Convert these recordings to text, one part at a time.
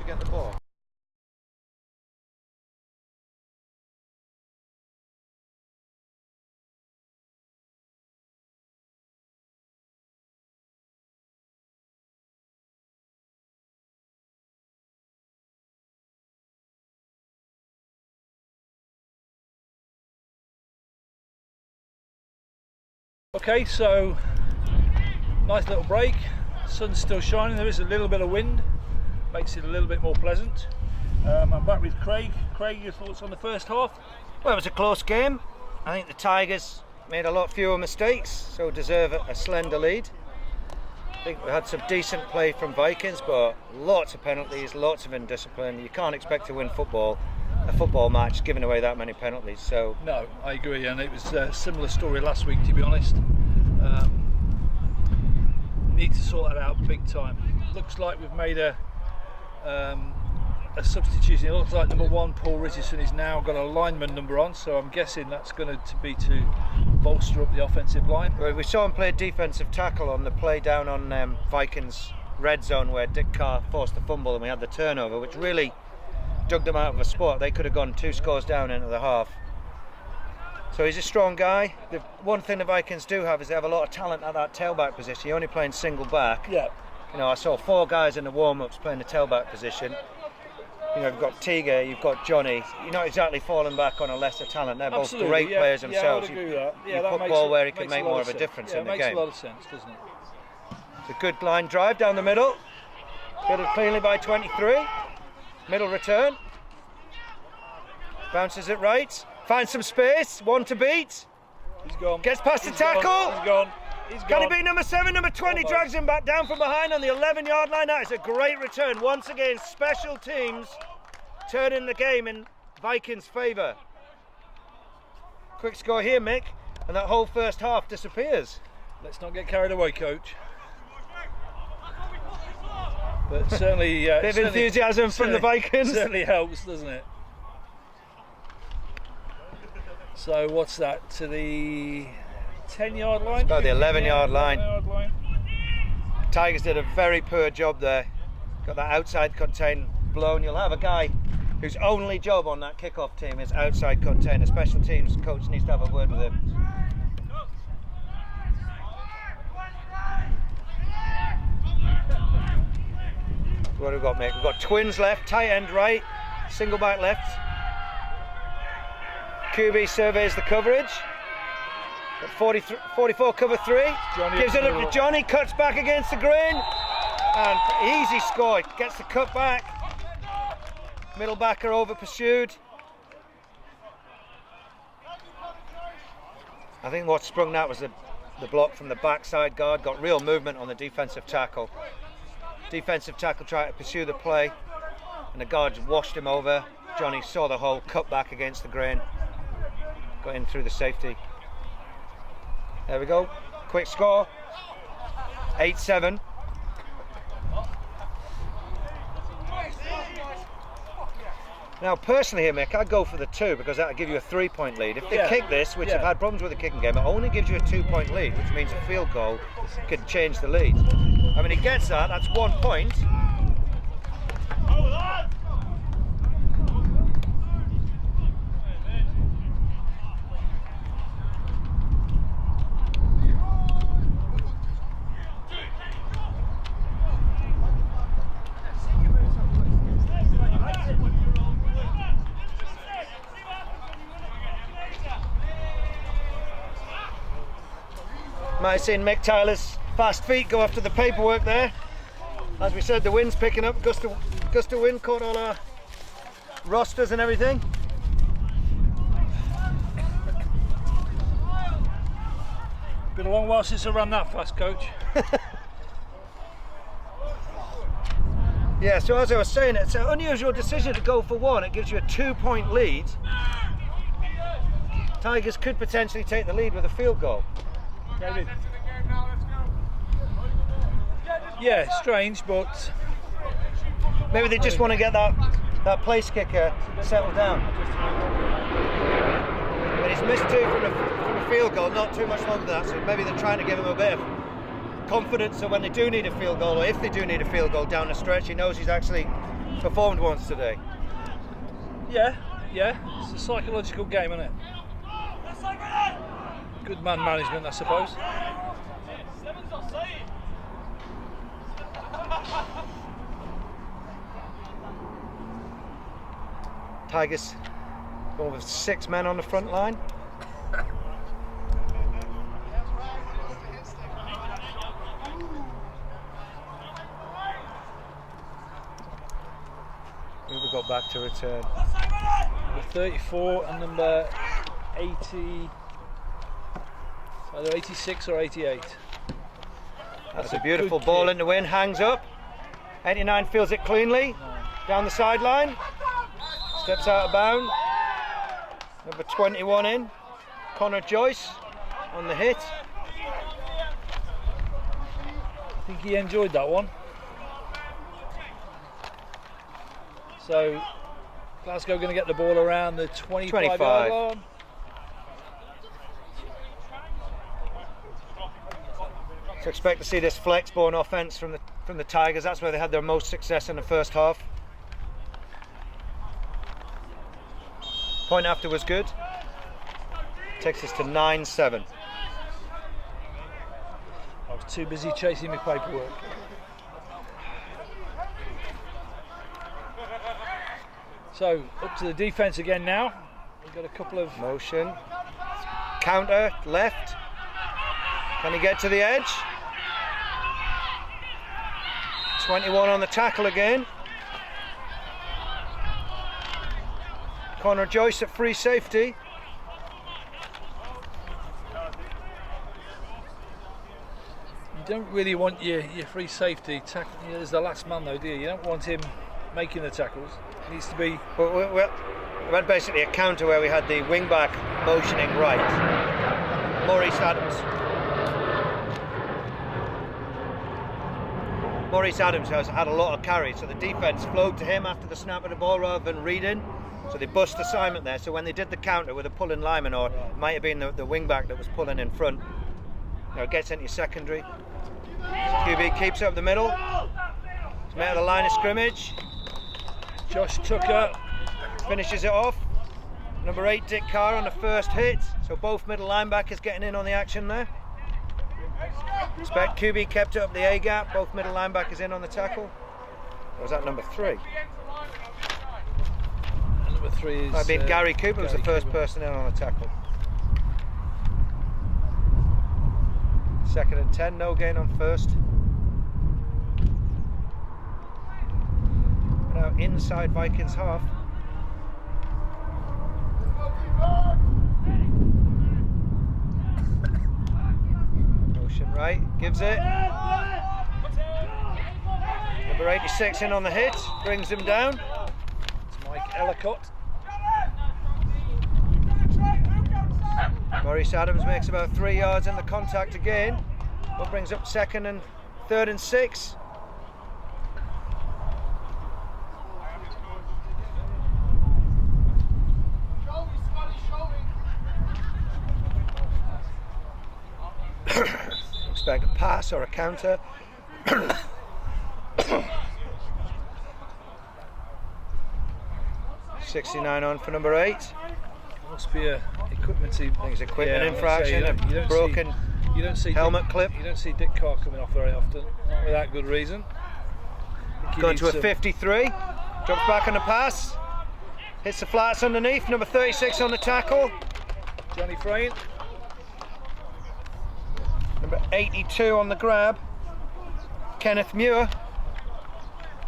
to get the ball. Okay, so nice little break. Sun's still shining. There is a little bit of wind, makes it a little bit more pleasant. I'm back with Craig. Craig, your thoughts on the first half? Well, it was a close game. I think the Tigers made a lot fewer mistakes, so deserve a slender lead. I think we had some decent play from Vikings, but lots of penalties, lots of indiscipline. You can't expect to win a football match giving away that many penalties. So no, I agree, and it was a similar story last week, to be honest. Need to sort that out big time. Looks like we've made a substitution. It looks like number 1, Paul Richardson, is now got a lineman number on, so I'm guessing that's going to be to bolster up the offensive line. well, we saw him play defensive tackle on the play down on Vikings red zone where Dick Carr forced the fumble and we had the turnover, which really dug them out of a spot. They could have gone 2 scores down into the half. So he's a strong guy. The one thing the Vikings do have is they have a lot of talent at that tailback position. You're only playing single back. Yeah. You know, I saw 4 guys in the warm-ups playing the tailback position. You know, you've got Tiga, you've got Johnny. You're not exactly falling back on a lesser talent. They're both great players themselves. Yeah, I would agree with that. Yeah, you that put makes ball it, where he can makes make a lot more of a sense. difference in the it game. makes a lot of sense, doesn't it? It's a good line drive down the middle. Fielded cleanly by 23. Middle return. Bounces it right. Finds some space. 1 to beat. He's gone. Gets past the He's tackle. Gone. He's gone. He's Can gone. he beat number 7? Number 20 Almost. drags him back down from behind on the 11-yard line. That is a great return. Once again, special teams turning the game in Vikings' favour. Quick score here, Mick, and that whole first half disappears. Let's not get carried away, coach. But certainly, Bit of enthusiasm from the Vikings. Certainly helps, doesn't it? So what's that, to the 10-yard line? About the 11-yard line. 11-yard line. Tigers did a very poor job there. Got that outside contain blown. You'll have a guy whose only job on that kickoff team is outside contain. The special teams coach needs to have a word with him. What have we got, mate? We've got twins left, tight end right, single back left. QB surveys the coverage. Got 44 cover 3. Johnny Gives it up to Johnny, cuts back against the grain. And easy score. Gets the cut back. Middle backer over pursued. I think what sprung that was the block from the backside guard. Got real movement on the defensive tackle. Defensive tackle tried to pursue the play, and the guard washed him over. Johnny saw the hole, cut back against the grain. Got in through the safety. There we go. Quick score. 8-7. Now, personally here, Mick, I'd go for the 2 because that'll give you a 3-point lead. If they kick this, which have had problems with the kicking game, it only gives you a 2-point lead, which means a field goal could change the lead. I mean, he gets that, that's 1 point. Might have seen Mick Tyler's fast feet go after the paperwork there. As we said, the wind's picking up, gust of wind caught all our rosters and everything. Been a long while since I ran that fast, coach. Yeah, so as I was saying, it's an unusual decision to go for 1. It gives you a 2-point lead. Tigers could potentially take the lead with a field goal. David. Yeah, strange, but maybe they just want to get that place kicker settled down. But he's missed 2 from a field goal, not too much longer than that, so maybe they're trying to give him a bit of confidence so when they do need a field goal, or if they do need a field goal down the stretch, he knows he's actually performed once today. Yeah, it's a psychological game, isn't it? Good man management, I suppose. Tigers going with 6 men on the front line. Who have we got back to return? Number 34 and number 80. Either 86 or 88. That's a beautiful ball in the wind, hangs up. 89 feels it cleanly. Down the sideline. Steps out of bound. Number 21 in. Connor Joyce on the hit. I think he enjoyed that one. So Glasgow going to get the ball around the 25 yard line. So expect to see this flex-born offence from the Tigers. That's where they had their most success in the first half. Point after was good. Takes us to 9-7. I was too busy chasing my paperwork. So up to the defence again now. We've got a couple of Motion. Counter, left. Can he get to the edge? 21 on the tackle again. Connor Joyce at free safety. You don't really want your free safety as the last man though, do you? You don't want him making the tackles. It needs to be. Well, we had basically a counter where we had the wing back motioning right. Maurice Adams has had a lot of carries, so the defence flowed to him after the snap of the ball rather than reading. So they bust assignment there. So when they did the counter with a pulling lineman, or it might have been the wing back that was pulling in front, it gets into your secondary. QB keeps it up the middle. It's made of the line of scrimmage. Josh Tucker Finishes it off. Number 8, Dick Carr on the first hit. So both middle linebackers getting in on the action there. Expect QB kept it up the A gap. Both middle linebackers in on the tackle. Or was that number 3? Number 3 is. I've been Gary Cooper was the first Cooper. person in on the tackle. 2nd and 10, no gain on first. Now inside Vikings half. Motion right, gives it. Number 86 in on the hit, brings him down. It's Mike Ellicott. Maurice Adams makes about 3 yards in the contact again. What brings up 2nd and 3rd and 6. Expect a pass or a counter. $69 on for number 8. Must be a equipment team. I think it's equipment infraction, a broken helmet clip. You don't see Dick Carr coming off very often, not without good reason. Got to a 53, drops back on the pass, hits the flats underneath, number 36 on the tackle. Johnny Frayne. Number 82 on the grab, Kenneth Muir.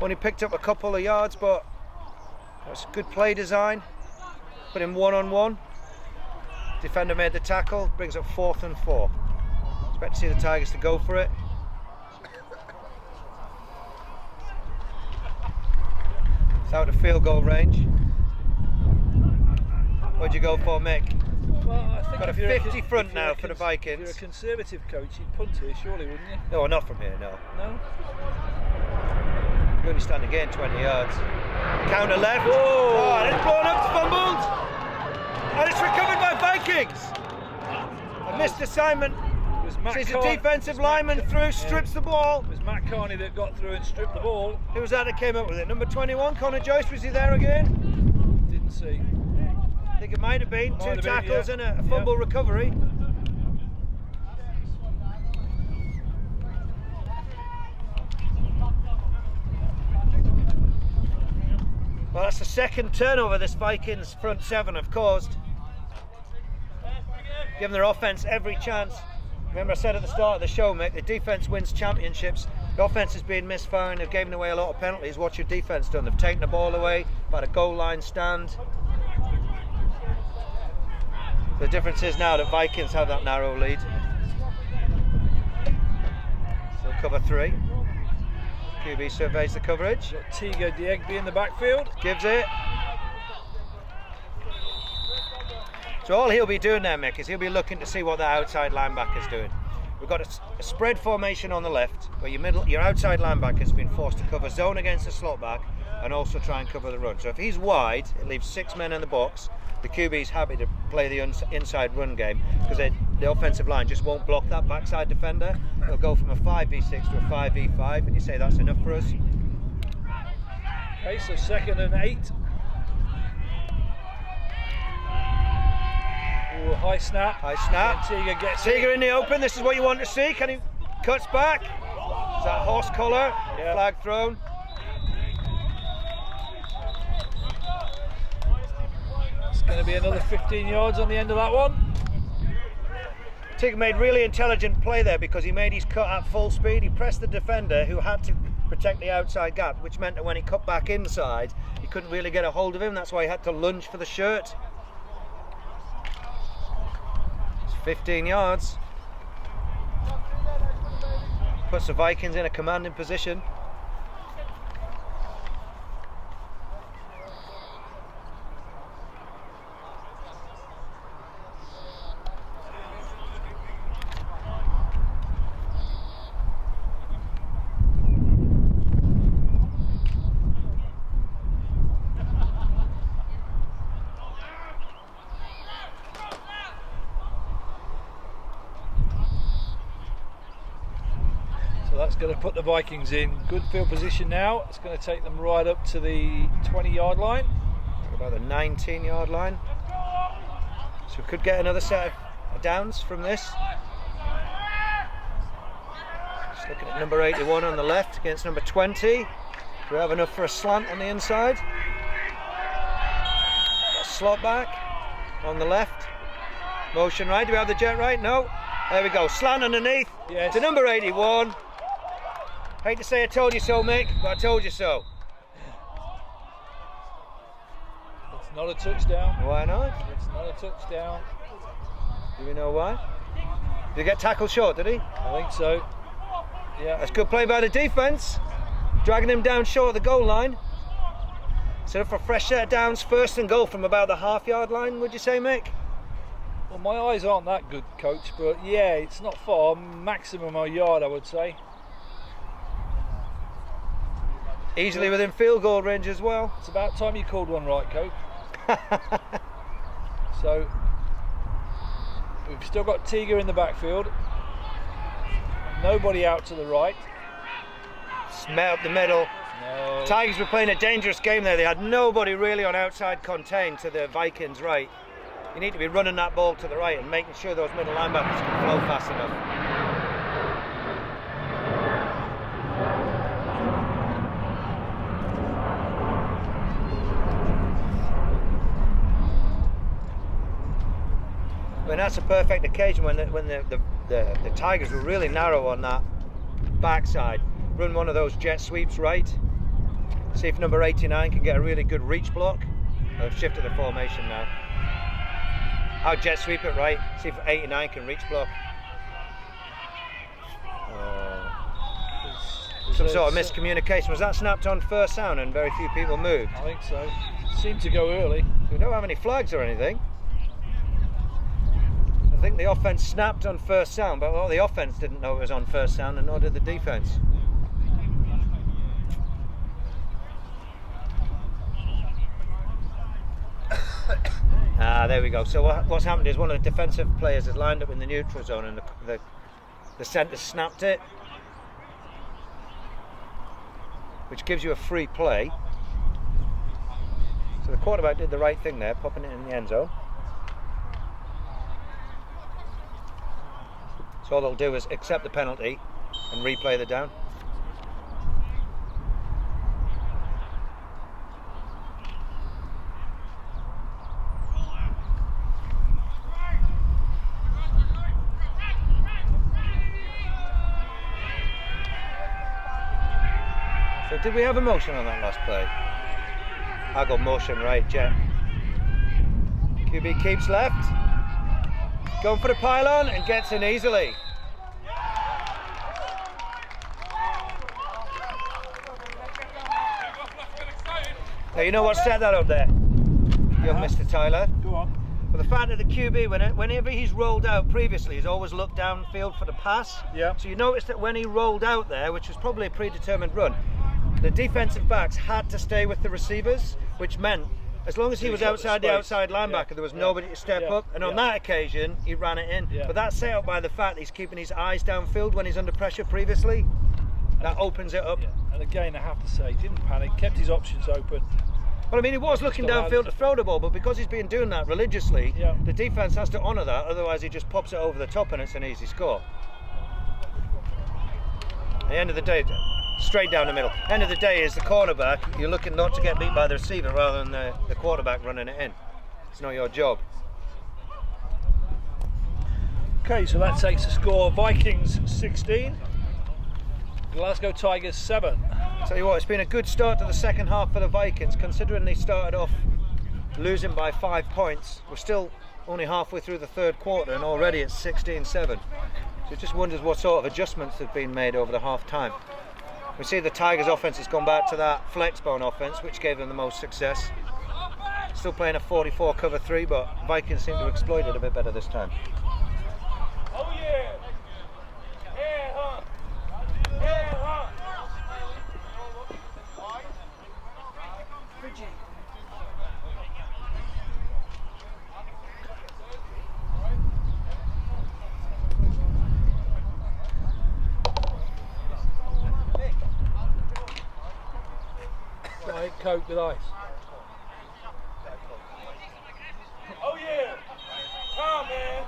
Only picked up a couple of yards, but that's good play design. Put him 1-on-1. Defender made the tackle, brings up 4th and 4. Expect to see the Tigers to go for it. It's out of field goal range. What'd you go for, Mick? Well, I think Got a if you're 50 front now for the If you're a Vikings. conservative coach, you'd punt here, surely, wouldn't you? No, not from here, no. No? You only stand again 20 yards. Counter left. Whoa. Oh, and it's blown up, fumbled. And it's recovered by Vikings. A missed assignment. It Sees a defensive lineman through, strips the ball. It was Matt Carney that got through and stripped the ball. Who was that came up with it? Number 21, Connor Joyce, was he there again? Didn't see. I think it might have been. Two tackles and a fumble recovery. Well, that's the second turnover this Vikings front seven have caused. Giving their offense every chance. Remember I said at the start of the show, Mick, the defense wins championships. The offense has been misfiring, they've given away a lot of penalties. What's your defense done? They've taken the ball away, had a goal line stand. The difference is now that Vikings have that narrow lead. So cover three. QB surveys the coverage. Got Tigo Diegbe in the backfield. Gives it. So all he'll be doing there, Mick, is he'll be looking to see what the outside linebacker's doing. We've got a spread formation on the left, where your outside linebacker's been forced to cover zone against the slot back and also try and cover the run. So if he's wide, it leaves 6 men in the box. The QB's happy to play the inside run game because the offensive line just won't block that backside defender. They'll go from a 5v6 to a 5v5, and you say that's enough for us. Okay, so 2nd and 8. Ooh, high snap. High snap. Tiger gets Tiger in the open. This is what you want to see. Can he cuts back? Is that horse collar? Yeah. Flag thrown. It's going to be another 15 yards on the end of that one. Tiger made really intelligent play there because he made his cut at full speed. He pressed the defender who had to protect the outside gap, which meant that when he cut back inside, he couldn't really get a hold of him. That's why he had to lunge for the shirt. 15 yards. Puts the Vikings in a commanding position. So that's going to put the Vikings in good field position now. It's going to take them right up to the 20-yard line. About the 19-yard line. So we could get another set of downs from this. Just looking at number 81 on the left against number 20. Do we have enough for a slant on the inside? A slot back on the left. Motion right. Do we have the jet right? No. There we go. Slant underneath to number 81. Hate to say I told you so, Mick, but I told you so. It's not a touchdown. Why not? It's not a touchdown. Do we know why? Did he get tackled short, did he? I think so. Yeah. That's good play by the defence. Dragging him down short of the goal line. Set up for a fresh set of downs, 1st and goal from about the half-yard line, would you say, Mick? Well, my eyes aren't that good, Coach, but yeah, it's not far. Maximum a yard, I would say. Easily within field goal range as well. It's about time you called one right, Coach. So we've still got Tiger in the backfield. Nobody out to the right. Met up the middle. No. Tigers were playing a dangerous game there. They had nobody really on outside contain to the Vikings right. You need to be running that ball to the right and making sure those middle linebackers can flow fast enough. And that's a perfect occasion when the Tigers were really narrow on that backside. Run one of those jet sweeps right. See if number 89 can get a really good reach block. They've shifted the formation now. I'll jet sweep it right. See if 89 can reach block. Some sort of miscommunication. Was that snapped on 1st down and very few people moved? I think so. Seemed to go early. We don't have any flags or anything. I think the offense snapped on 1st down, but the offense didn't know it was on 1st down, and nor did the defense. There we go. So what's happened is one of the defensive players has lined up in the neutral zone, and the The centre snapped it, which gives you a free play. So the quarterback did the right thing there, popping it in the end zone. So all they'll do is accept the penalty and replay the down. So did we have a motion on that last play? I got motion right, Jet. QB keeps left. Going for the pylon and gets in easily. Now you know what set that up there, young Mr. Tyler? Go on. Well, the fact that the QB, whenever he's rolled out previously, he's always looked downfield for the pass. Yeah. So you notice that when he rolled out there, which was probably a predetermined run, the defensive backs had to stay with the receivers, which meant as long as he was outside the outside linebacker, there was nobody to step up. And on that occasion, he ran it in. Yeah. But that's set up by the fact that he's keeping his eyes downfield when he's under pressure previously. That opens it up. Yeah. And again, I have to say, he didn't panic, kept his options open. Well, I mean, he was looking downfield to throw the ball, but because he's been doing that religiously, the defence has to honour that, otherwise he just pops it over the top and it's an easy score. At the end of the day, straight down the middle. End of the day is the cornerback, you're looking not to get beat by the receiver rather than the quarterback running it in. It's not your job. Okay, so that takes the score Vikings 16, Glasgow Tigers 7. Tell you what, it's been a good start to the second half for the Vikings, considering they started off losing by 5 points. We're still only halfway through the third quarter and already it's 16-7. So it just wonders what sort of adjustments have been made over the half time. We see the Tigers offense has gone back to that flexbone offense, which gave them the most success. Still playing a 44 cover 3, but Vikings seem to exploit it a bit better this time. Oh yeah! Yeah, huh? Yeah, huh? Diet Coke with ice. Oh yeah! Come on, man!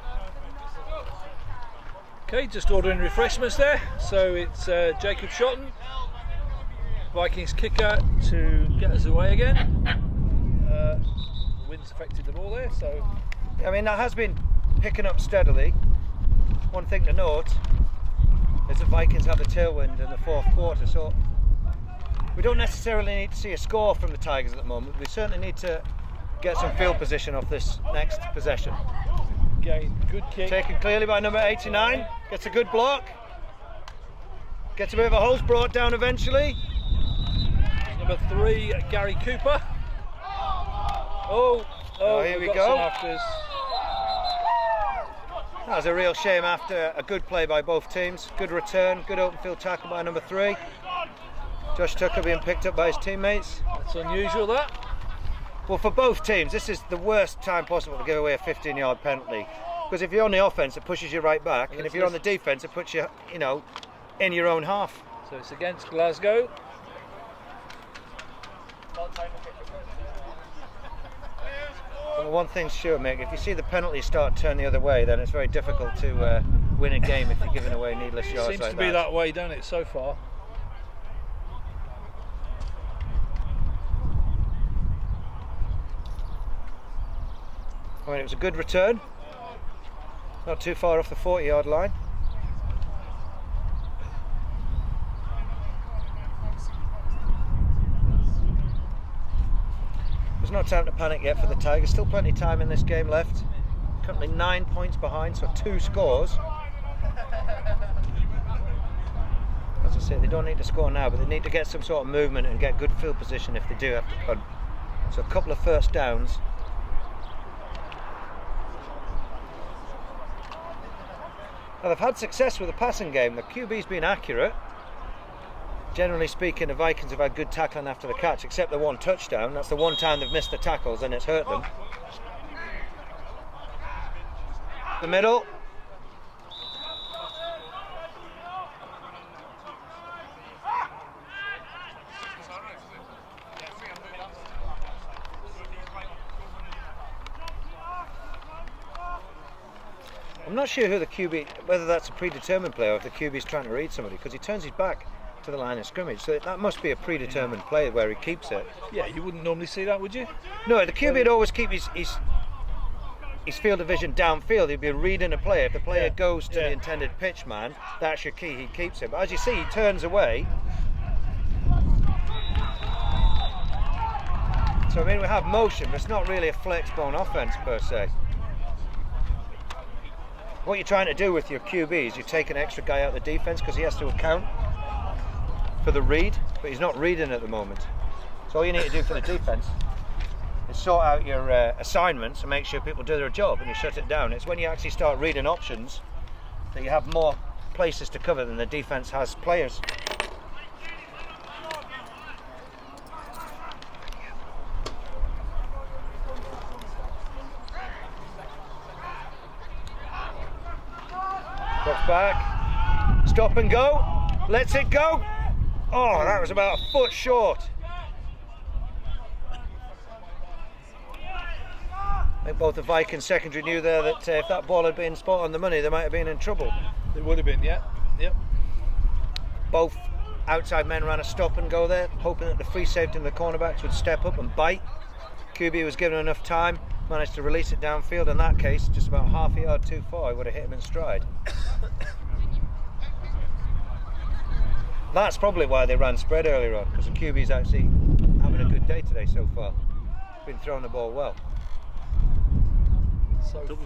Okay, just ordering refreshments there. So it's Jacob Shotton, Vikings kicker, to get us away again. The wind's affected the ball there, so. I mean, that has been picking up steadily. One thing to note is the Vikings have the tailwind in the fourth quarter, so we don't necessarily need to see a score from the Tigers at the moment. We certainly need to get some field position off this next possession. Again, good kick. Taken clearly by number 89. Gets a good block. Gets a bit of a hose brought down eventually. Number 3, Gary Cooper. Oh, here we got go. some afters. That was a real shame after a good play by both teams. Good return, good open field tackle by number 3. Josh Tucker being picked up by his teammates. That's unusual, that. Well, for both teams, this is the worst time possible to give away a 15-yard penalty. Because if you're on the offense, it pushes you right back, and if you're on the defense, it puts you, in your own half. So it's against Glasgow. Well, one thing's sure, Mick, if you see the penalty start to turn the other way, then it's very difficult to win a game if you're giving away needless yards Seems like to be that way, don't it, so far? I mean, it was a good return. Not too far off the 40-yard line. There's no time to panic yet for the Tigers. Still plenty of time in this game left. Currently 9 points behind, so 2 scores. As I say, they don't need to score now, but they need to get some sort of movement and get good field position if they do have to punt. So a couple of first downs. Now, they've had success with the passing game. The QB's been accurate. Generally speaking, the Vikings have had good tackling after the catch, except the one touchdown. That's the one time they've missed the tackles and it's hurt them. The middle. I'm not sure who the QB, whether that's a predetermined player or if the QB is trying to read somebody, because he turns his back to the line of scrimmage, so that must be a predetermined play where he keeps it. Yeah, you wouldn't normally see that, would you? No, the QB would always keep his field of vision downfield. He'd be reading a player. If the player goes to the intended pitch man, that's your key, he keeps it. But as you see, he turns away. So I mean, we have motion, but it's not really a flex bone offense per se. What you're trying to do with your QB is you take an extra guy out of the defense because he has to account for the read, but he's not reading at the moment. So all you need to do for the defense is sort out your assignments and make sure people do their job, and you shut it down. It's when you actually start reading options that you have more places to cover than the defense has players. Drops back, stop and go, lets it go. Oh, that was about a foot short. I think both the Vikings secondary knew there that if that ball had been spot on the money, they might have been in trouble. They would have been, yeah. Yep. Both outside men ran a stop and go there, hoping that the free safety and the cornerbacks would step up and bite. QB was given enough time, managed to release it downfield. In that case, just about half a yard too far, he would have hit him in stride. That's probably why they ran spread earlier on, because the QB's actually having a good day today so far. Been throwing the ball well. So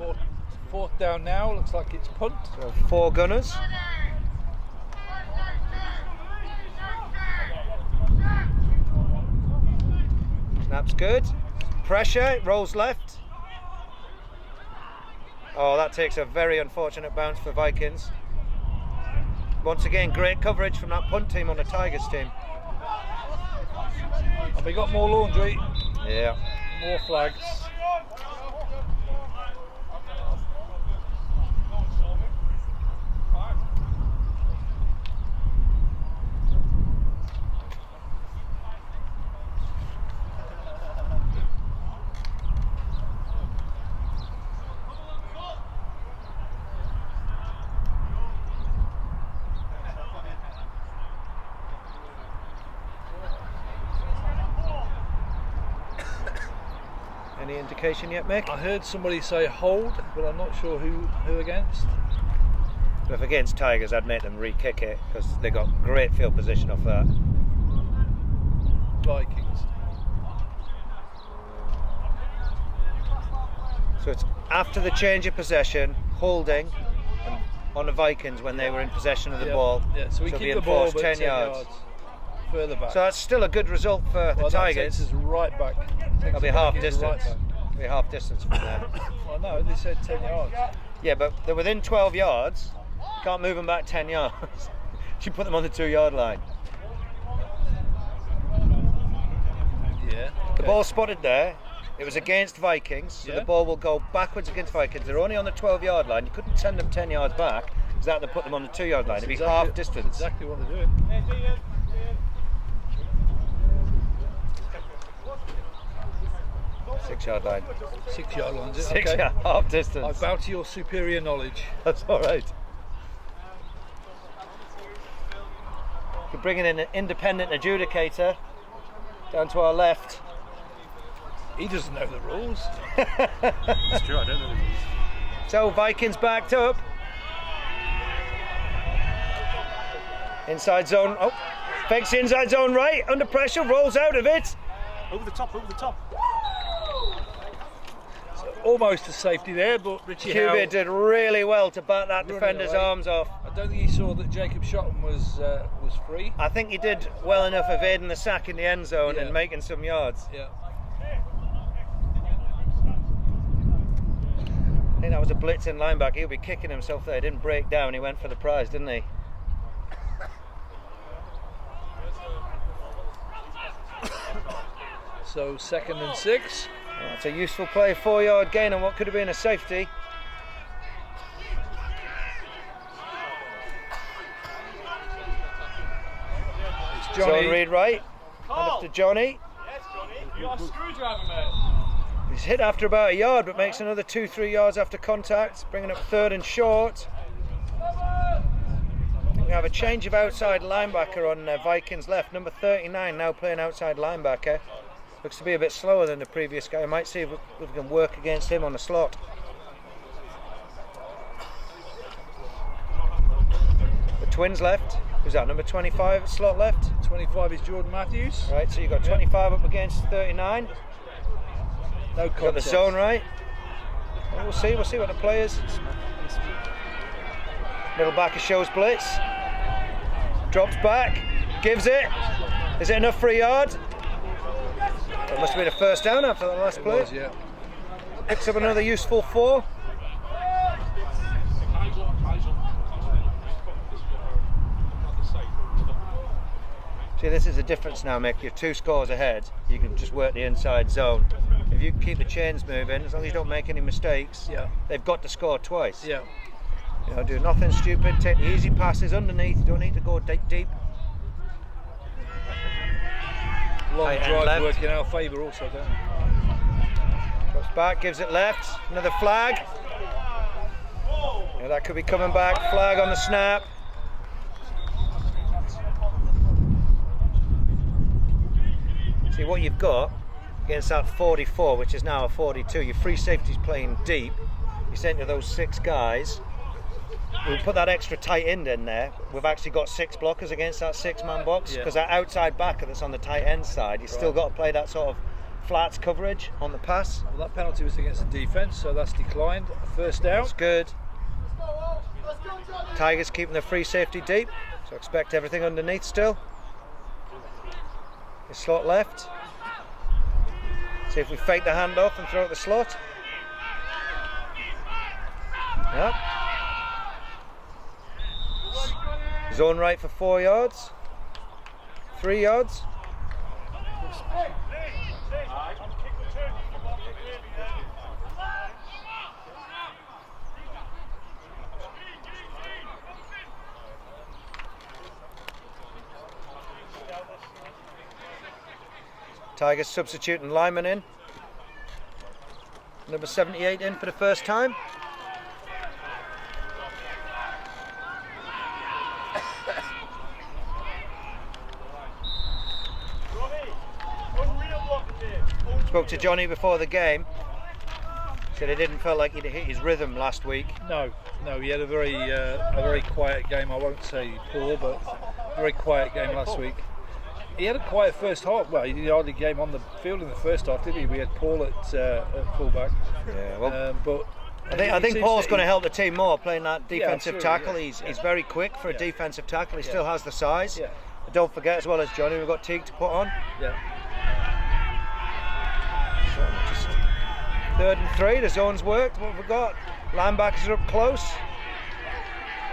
fourth down now, looks like it's punt. So 4 gunners. Snap's good. Pressure, it rolls left. Oh, that takes a very unfortunate bounce for Vikings. Once again, great coverage from that punt team on the Tigers team. And we got more laundry. Yeah. More flags. Any indication yet, Mick? I heard somebody say hold, but I'm not sure who against. So if against Tigers, I'd make them re-kick it because they got great field position off that. Vikings. So it's after the change of possession, holding and on the Vikings when they were in possession of the ball. Yeah, so we keep the ball, but 10 yards further back. So that's still a good result for the Tigers. That takes us right back. That'll be half distance. Right, It'll be half distance from there. Well, no, they said 10 yards. Yeah, but they're within 12 yards. Can't move them back 10 yards. You put them on the 2-yard line. Yeah. Okay. The ball spotted there. It was against Vikings, so the ball will go backwards against Vikings. They're only on the 12-yard line. You couldn't send them 10 yards back, because that would put them on the 2-yard line. It'd be half distance. Exactly what they're doing. 6-yard line. 6-yard line, is it? 6 Okay. yard, half distance. I bow to your superior knowledge. That's all right. We're bringing in an independent adjudicator down to our left. He doesn't know the rules. It's true, I don't know the rules. So Vikings backed up. Inside zone. Oh, fakes inside zone right. Under pressure, rolls out of it. Over the top, over the top. Almost a safety there, but Richie Howe QB did really well to bat that running defender's away. arms off. I don't think he saw that Jacob Shotton was free. I think he did well enough evading the sack in the end zone and making some yards. Yeah. I think that was a blitzing linebacker. He'll be kicking himself there. He didn't break down. He went for the prize, didn't he? So 2nd and 6. That's a useful play, 4-yard gain on what could have been a safety. It's Johnny. Zone read right. And after Johnny. Yes, Johnny. You are a screwdriver, mate. He's hit after about a yard, but makes another 2-3 yards after contact, bringing up 3rd and short. We have a change of outside linebacker on Vikings left. Number 39 now playing outside linebacker. Looks to be a bit slower than the previous guy. Might see if we can work against him on the slot. The Twins left. Who's that? Number 25 slot left. 25 is Jordan Matthews. Right, so you've got 25 up against 39. No Got the contest. zone right. Well, we'll see what the players. Middle backer shows blitz. Drops back. Gives it. Is it enough for a yard? That must have been a first down after that last play. Was, yeah. Picks up another useful 4. See, this is a difference now, Mick. You're 2 scores ahead. You can just work the inside zone. If you keep the chains moving, as long as you don't make any mistakes, Yeah. they've got to score twice. Yeah. You know, do nothing stupid. Take the easy passes underneath. You don't need to go deep. Long Tight end drive left. working in our favour also, don't it? Drops back, gives it left. Another flag. Yeah, that could be coming back. Flag on the snap. See what you've got against that 44, which is now a 42. Your free safety's playing deep. You sent to those 6 guys. We put that extra tight end in there. We've actually got 6 blockers against that 6-man box, because that outside backer that's on the tight end side, you've still got to play that sort of flats coverage on the pass. Well, that penalty was against the defence, so that's declined. First down. That's good. Tigers keeping the free safety deep, so expect everything underneath still. The slot left. See if we fake the handoff and throw it the slot. Yep. Zone right for 4 yards. 3 yards. Tigers substituting Lyman in. Number 78 in for the first time. Spoke to Johnny before the game. Said it didn't feel like he'd hit his rhythm last week. No, he had a very quiet game. I won't say poor, but a very quiet game last week. He had a quiet first half. Well, he didn't hardly game on the field in the first half, did he? We had Paul at fullback. Yeah, well, but I think Paul's going to help the team more playing that defensive absolutely, tackle. yeah. He's very quick for a defensive tackle. He still has the size. Yeah. But don't forget, as well as Johnny, we've got Teague to put on. Yeah. So just 3rd and 3. The zone's worked. What have we got? Linebackers are up close.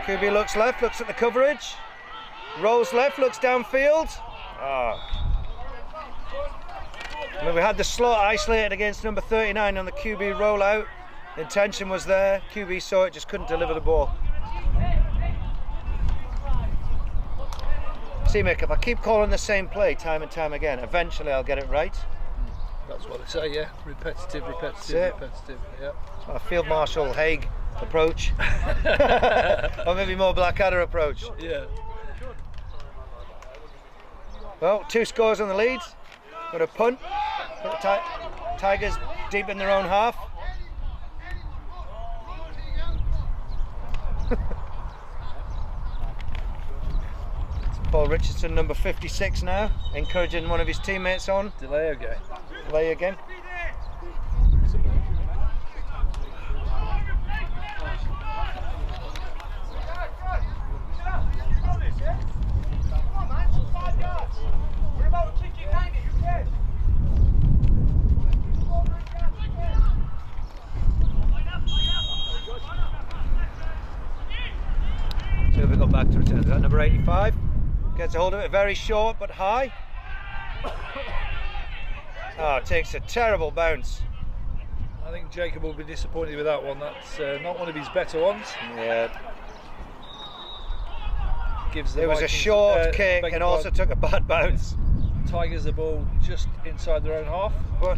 QB looks left, looks at the coverage. Rolls left, looks downfield. I mean, we had the slot isolated against number 39 on the QB rollout. The intention was there. QB saw it, just couldn't deliver the ball. See, Mick, if I keep calling the same play time and time again, eventually I'll get it right. That's what they say, yeah. Repetitive. Yeah. It's my Field Marshal Haig approach. Or maybe more Blackadder approach. Yeah. Well, 2 scores on the lead. Got a punt. Put the Tigers deep in their own half. Paul Richardson, number 56 now, encouraging one of his teammates on. Delay again. Delay again. So we got back to return. Is that number 85? Gets a hold of it, very short but high. Oh, takes a terrible bounce. I think Jacob will be disappointed with that one. That's not one of his better ones. Yeah. Gives the It was a Vikings, short kick beg and your also took a bad bounce. pardon, Tigers the ball just inside their own half. But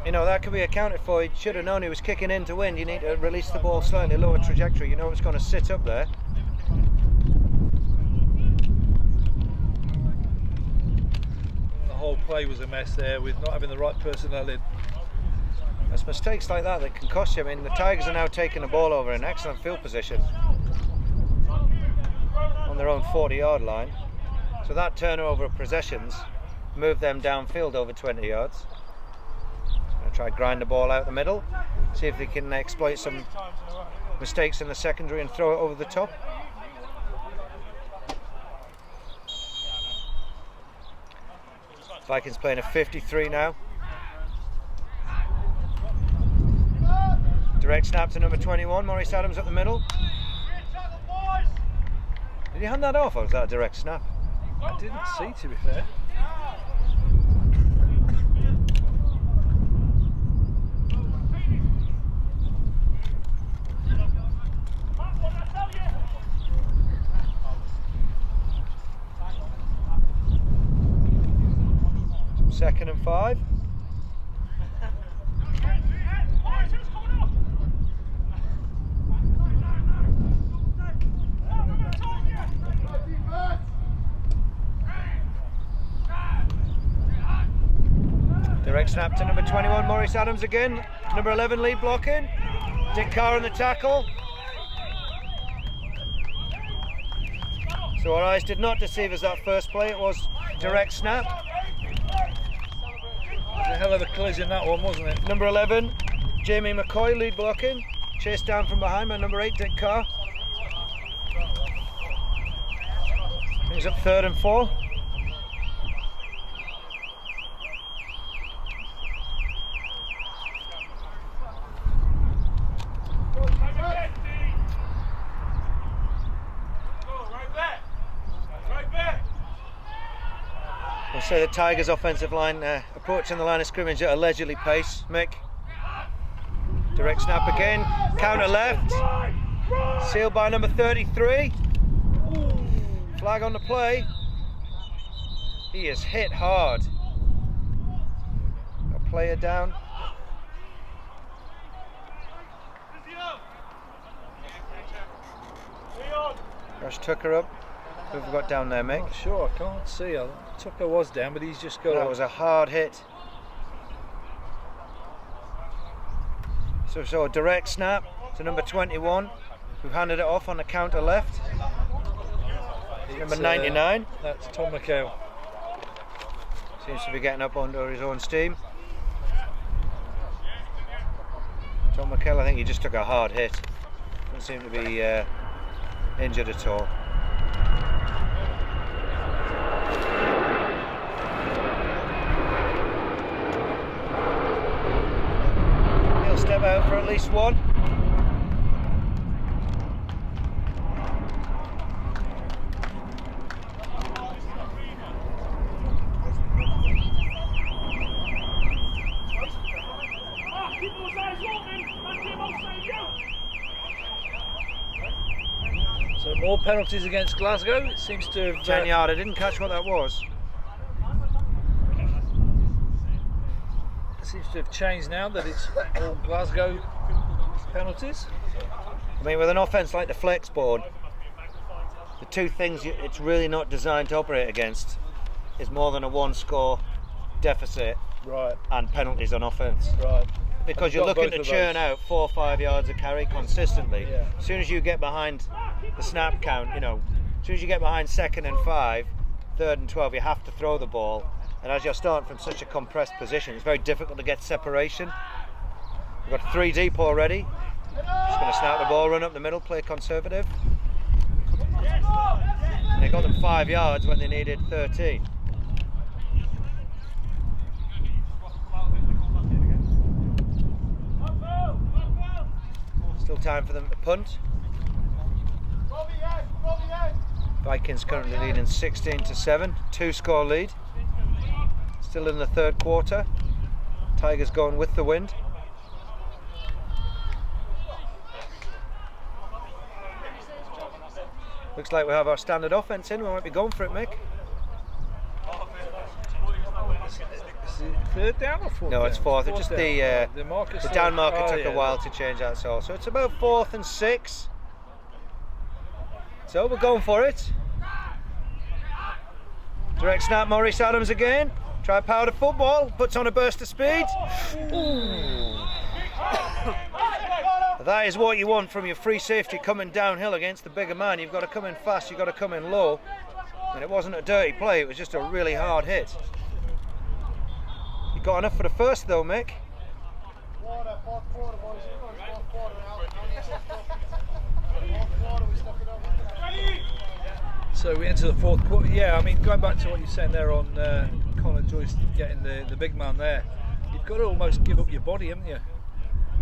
You know, that could be accounted for. He should have known he was kicking in to win. You need to release the ball slightly lower trajectory. You know it's going to sit up there. The whole play was a mess there with not having the right personnel in. It's mistakes like that can cost you. I mean, the Tigers are now taking the ball over in excellent field position on their own 40-yard line. So that turnover of possessions moved them downfield over 20 yards. I'll try to grind the ball out the middle, see if they can exploit some mistakes in the secondary and throw it over the top. Vikings playing a 53 now. Direct snap to number 21, Maurice Adams up the middle. Did he hand that off, or was that a direct snap? I didn't see, to be fair. Second and 5. Direct snap to number 21, Maurice Adams again. Number 11, lead blocking. Dick Carr on the tackle. So our eyes did not deceive us that first play. It was direct snap. A hell of a collision that one, wasn't it? Number 11, Jamie McCoy, lead blocking. Chased down from behind by number 8, Dick Carr. He's up 3rd and 4. We'll say the Tigers' offensive line approaching the line of scrimmage at a leisurely pace. Mick. Direct snap again. Counter left. Sealed by number 33. Flag on the play. He is hit hard. A player down. Josh Tucker up. Who have we got down there, Mick? Not sure, I can't see. Tucker was down, but he's just got. That was a hard hit. So a direct snap to number 21, who handed it off on the counter left. Number 99. That's Tom McHale. Seems to be getting up under his own steam. Tom McHale, I think he just took a hard hit. Doesn't seem to be injured at all. He'll step out for at least one. So more penalties against Glasgow. It seems to have 10 yard, I didn't catch what that was. It seems to have changed now that it's all Glasgow penalties. I mean, with an offence like the flex board, the two things it's really not designed to operate against is more than a one score deficit Right. and penalties on offence. Right. Because I've you're got looking both to of churn those. out 4 or 5 yards of carry consistently. Yeah. As soon as you get behind the snap count, you know, as soon as you get behind 2nd and 5, 3rd and 12, you have to throw the ball. And as you're starting from such a compressed position, it's very difficult to get separation. We've got 3 deep already. Just going to snap the ball, run up the middle, play conservative. And they got them 5 yards when they needed 13. Still time for them to punt. Vikings currently leading 16-7, 2-score lead. Still in the 3rd quarter. Tigers going with the wind. Looks like we have our standard offence in. We might be going for it, Mick. third down or fourth? No, down? it's fourth. It's just down. the marker. the down marker took yeah. a while to change that, so it's about 4th and 6. So we're going for it. Direct snap, Maurice Adams again. Try power to football, puts on a burst of speed. Ooh. That is what you want from your free safety coming downhill against the bigger man. You've got to come in fast, you've got to come in low. And it wasn't a dirty play, it was just a really hard hit. You got enough for the first though, Mick. So we enter the fourth quarter. Yeah, I mean, going back to what you're saying there on Connor Joyce getting the big man there, you've got to almost give up your body, haven't you?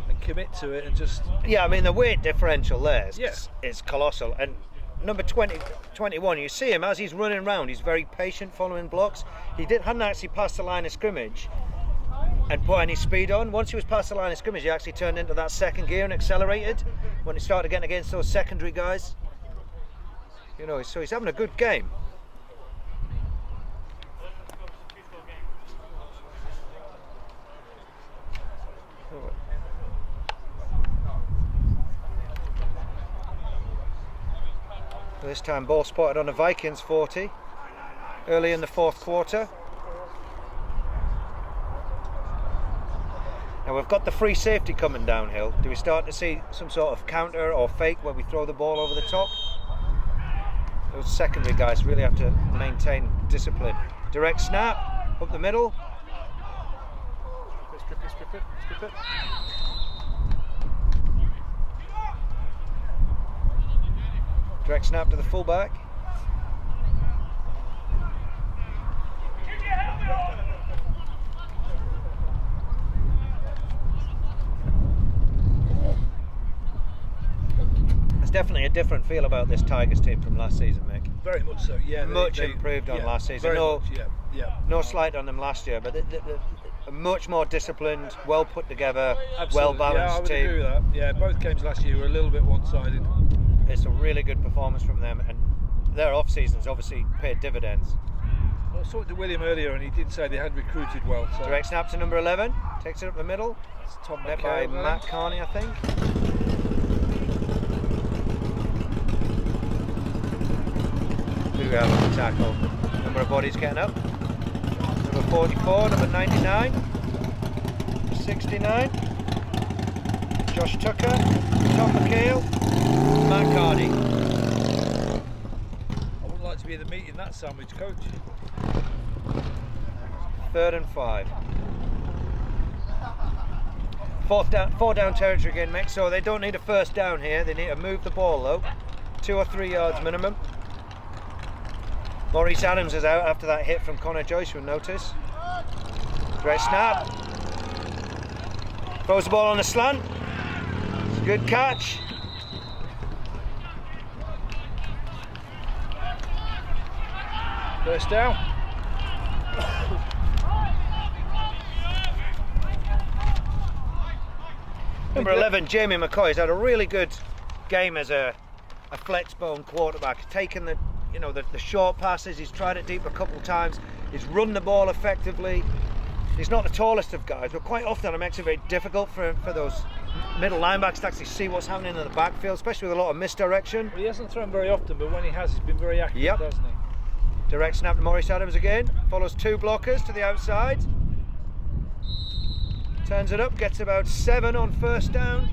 And commit to it and just... Yeah, I mean, the weight differential there is, Yeah. is colossal. And number 21, you see him as he's running around, he's very patient following blocks. He hadn't actually passed the line of scrimmage and put any speed on. Once he was past the line of scrimmage, he actually turned into that second gear and accelerated when he started getting against those secondary guys. You know, so he's having a good game. This time ball spotted on the Vikings 40 early in the fourth quarter. Now we've got the free safety coming downhill. Do we start to see some sort of counter or fake where we throw the ball over the top? Those secondary guys really have to maintain discipline. Direct snap, up the middle. Strip it. Direct snap to the fullback. There's definitely a different feel about this Tigers team from last season, Mick. Very much so, yeah. Much improved on last season. Very No, much, yeah. no slight on them last year, but a much more disciplined, well put together, Absolutely. well balanced yeah, I would team. agree with that. Yeah, both games last year were a little bit one-sided. It's a really good performance from them, and their off seasons obviously paid dividends. Well, I was talking to William earlier, and he did say they had recruited well. So Direct snap to number 11, takes it up the middle. it's Tom Met by McHale there. Matt Carney, I think. Who do we have on the tackle? Number of bodies getting up. Number 44, number 99, 69. Josh Tucker, Tom McHale, Matt Carney. I wouldn't like to be in the meat in that sandwich, coach. 3rd and 5. Four down territory again, Mick, so they don't need a first down here. They need to move the ball though. 2 or 3 yards minimum. Maurice Adams is out after that hit from Connor Joyce, you'll notice. Direct snap. Throws the ball on the slant. It's a good catch. First down. Number 11, Jamie McCoy, has had a really good game as a flex bone quarterback, taking the short passes. He's tried it deep a couple of times. He's run the ball effectively. He's not the tallest of guys, but quite often it makes it very difficult for those middle linebackers to actually see what's happening in the backfield, especially with a lot of misdirection. Well, he hasn't thrown very often, but when he has, he's been very active, Yep. hasn't he? Direct snap to Maurice Adams again. Follows 2 blockers to the outside. Turns it up, gets about 7 on first down.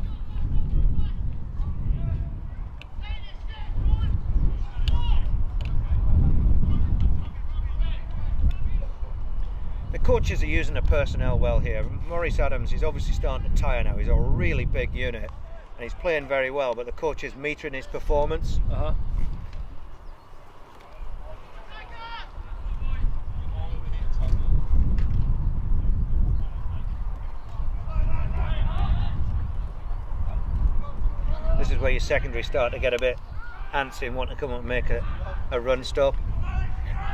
The coaches are using the personnel well here. Maurice Adams, he's obviously starting to tire now. He's a really big unit and he's playing very well, but the coach is metering his performance. This is where your secondary start to get a bit antsy and want to come up and make a run stop.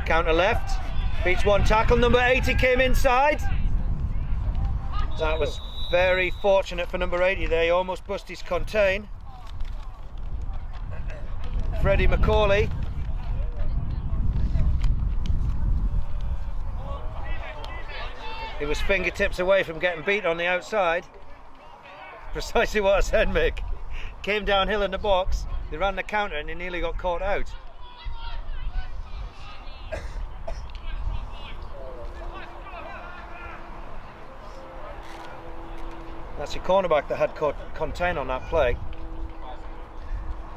Counter left, beats 1 tackle. Number 80 came inside. That was very fortunate for number 80 there. He almost bust his contain. Freddie McCauley. He was fingertips away from getting beat on the outside. Precisely what I said, Mick. Came downhill in the box, they ran the counter and he nearly got caught out. That's your cornerback that had contain on that play.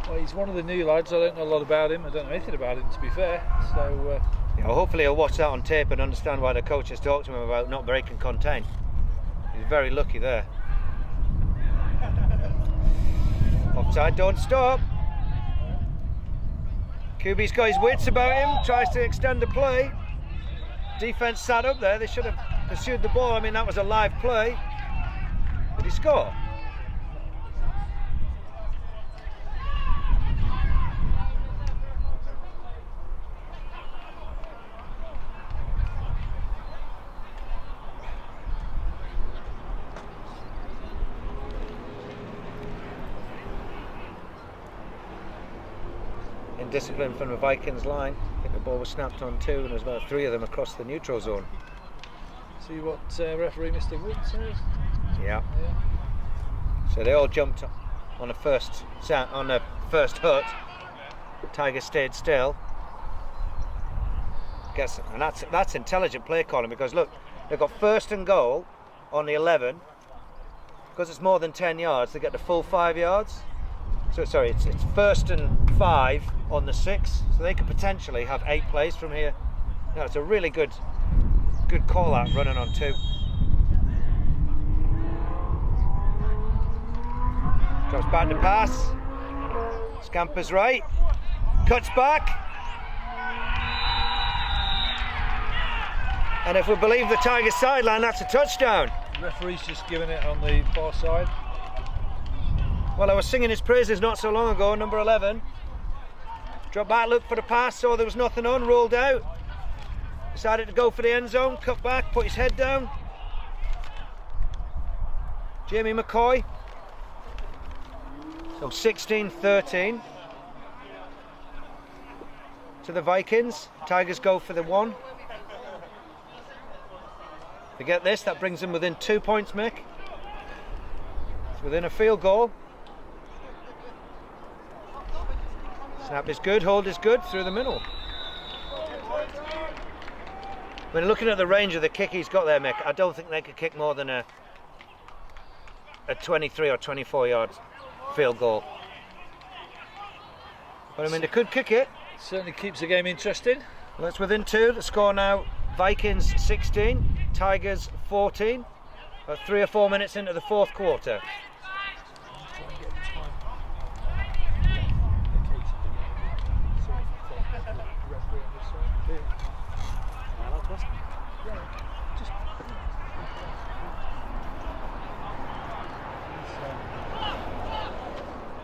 Well, he's one of the new lads. I don't know a lot about him. I don't know anything about him, to be fair. So Yeah, well, hopefully he'll watch that on tape and understand why the coach has talked to him about not breaking contain. He's very lucky there. Offside, don't stop. QB's got his wits about him, tries to extend the play. Defense sat up there, they should have pursued the ball. I mean, that was a live play. Did he score? Indiscipline from the Vikings line. I think the ball was snapped on 2 and there was about 3 of them across the neutral zone. see what referee Mr. Wood says. Yeah. So they all jumped on the first hut. Tiger stayed still. And that's intelligent play calling, because look, they've got 1st and goal on the 11. Because it's more than 10 yards, they get the full 5 yards. So sorry, it's 1st and 5 on the 6, so they could potentially have 8 plays from here. No, it's a really good call out running on 2. Drops back to pass. Scampers right. Cuts back. And if we believe the Tigers sideline, that's a touchdown. The referee's just given it on the far side. Well, I was singing his praises not so long ago, number 11. Dropped back, looked for the pass, saw there was nothing on, rolled out. Decided to go for the end zone, cut back, put his head down. Jamie McCoy. So 16-13 to the Vikings. Tigers go for the 1. If they get this, that brings them within 2 points, Mick. It's within a field goal. Snap is good, hold is good, through the middle. When looking at the range of the kick he's got there, Mick, I don't think they could kick more than a 23 or 24 yard field goal. But I mean, they could kick it. Certainly keeps the game interesting. Well, it's within 2. The score now, Vikings 16, Tigers 14. About 3 or 4 minutes into the 4th quarter.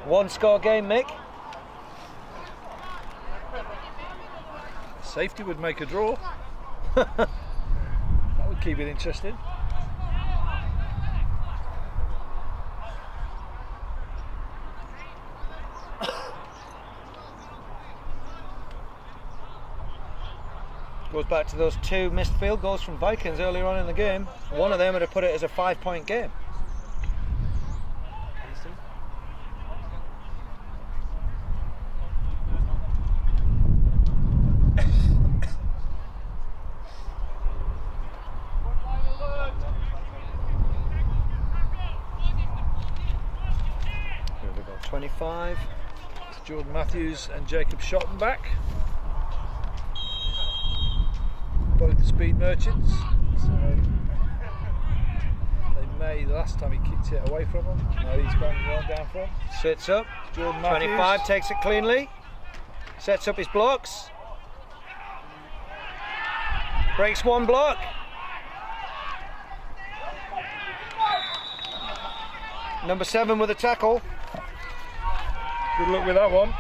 One score game, Mick. Safety would make a draw. That would keep it interesting. Goes back to those 2 missed field goals from Vikings earlier on in the game. One of them would have put it as a 5-point game. Here we go, 25. It's Jordan Matthews and Jacob Schottenbach. Both the speed merchants. So they may, the last time he kicked it away from him. No, he's gone right down front. Sits up. Jordan Matthews. 25 takes it cleanly. Sets up his blocks. Breaks 1 block. Number 7 with a tackle. Good luck with that one.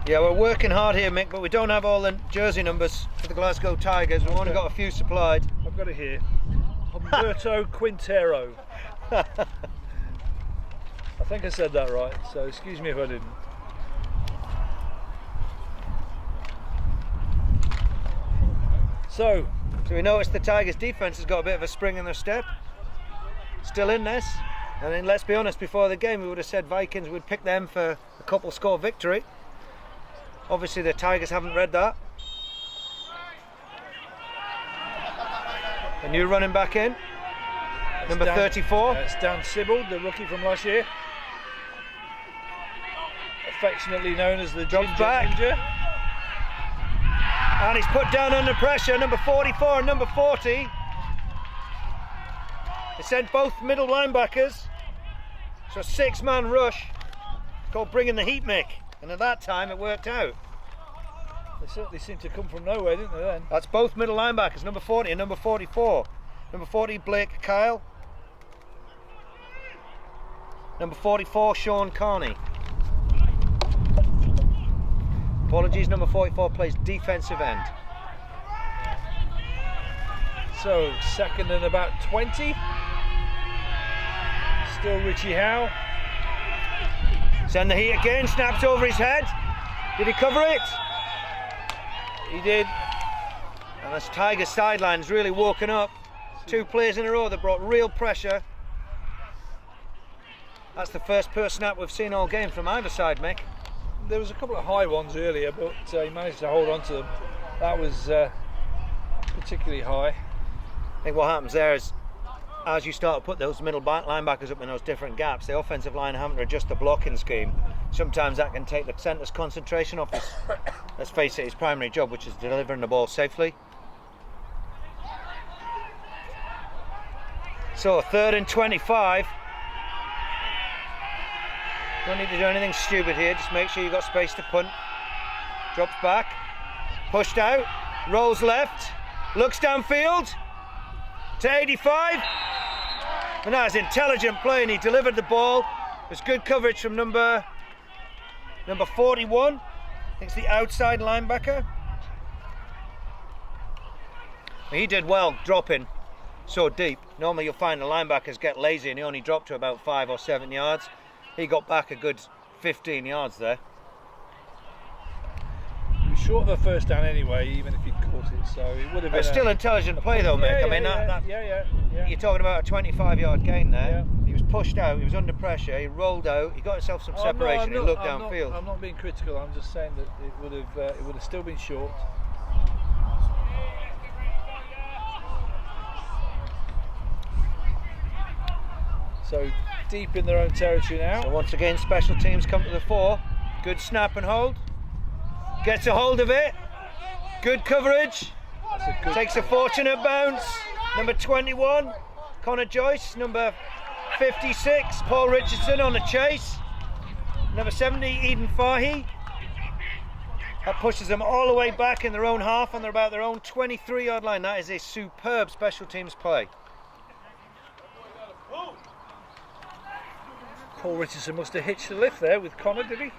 Yeah, we're working hard here, Mick, but we don't have all the jersey numbers for the Glasgow Tigers. We've only got a few supplied. I've got it here. Humberto Quintero. I think I said that right, so excuse me if I didn't. So, So we noticed the Tigers defence has got a bit of a spring in their step. Still in this. And then let's be honest, before the game we would have said Vikings would pick them for a couple score victory. Obviously the Tigers haven't read that. A new running back in. Number 34. It's Dan Sibbald, the rookie from last year. Affectionately known as the Ginger Ninja. And he's put down under pressure, number 44 and number 40. They sent both middle linebackers. So a 6-man rush. It's called bringing the heat, Mick. And at that time it worked out. They certainly seemed to come from nowhere, didn't they then? That's both middle linebackers, number 40 and number 44. Number 40, Blake Kyle. Number 44, Sean Carney. Apologies, number 44 plays defensive end. So, second and about 20. Still Richie Howe. Send the heat again, snaps over his head. Did he cover it? He did. And this Tiger sideline's really woken up. 2 plays in a row that brought real pressure. That's the first per snap we've seen all game from either side, Mick. There was a couple of high ones earlier, but he managed to hold on to them. That was particularly high. I think what happens there is, as you start to put those middle linebackers up in those different gaps, the offensive line having to adjust the blocking scheme. Sometimes that can take the centre's concentration off his, let's face it, his primary job, which is delivering the ball safely. So 3rd and 25. Don't need to do anything stupid here, just make sure you've got space to punt. Drops back, pushed out, rolls left, looks downfield to 85. And that is intelligent play, and he delivered the ball. There's good coverage from number 41. I think it's the outside linebacker. He did well dropping so deep. Normally you'll find the linebackers get lazy and he only dropped to about 5 or 7 yards. He got back a good 15 yards there. He was short of a first down anyway, even if he'd caught it, so it would have been. It's still intelligent play though, Mick. I mean, yeah. You're talking about a 25-yard gain there. Yeah. He was pushed out, he was under pressure, he rolled out, he got himself some separation, he looked downfield. I'm not being critical, I'm just saying that it would have still been short. So deep in their own territory now. So once again, special teams come to the fore. Good snap and hold. Gets a hold of it. Good coverage. Takes a fortunate bounce. Number 21, Connor Joyce. Number 56, Paul Richardson on the chase. Number 70, Eden Fahy. That pushes them all the way back in their own half, and they're about their own 23-yard line. That is a superb special teams play. Paul Richardson must have hitched the lift there with Connor, did he?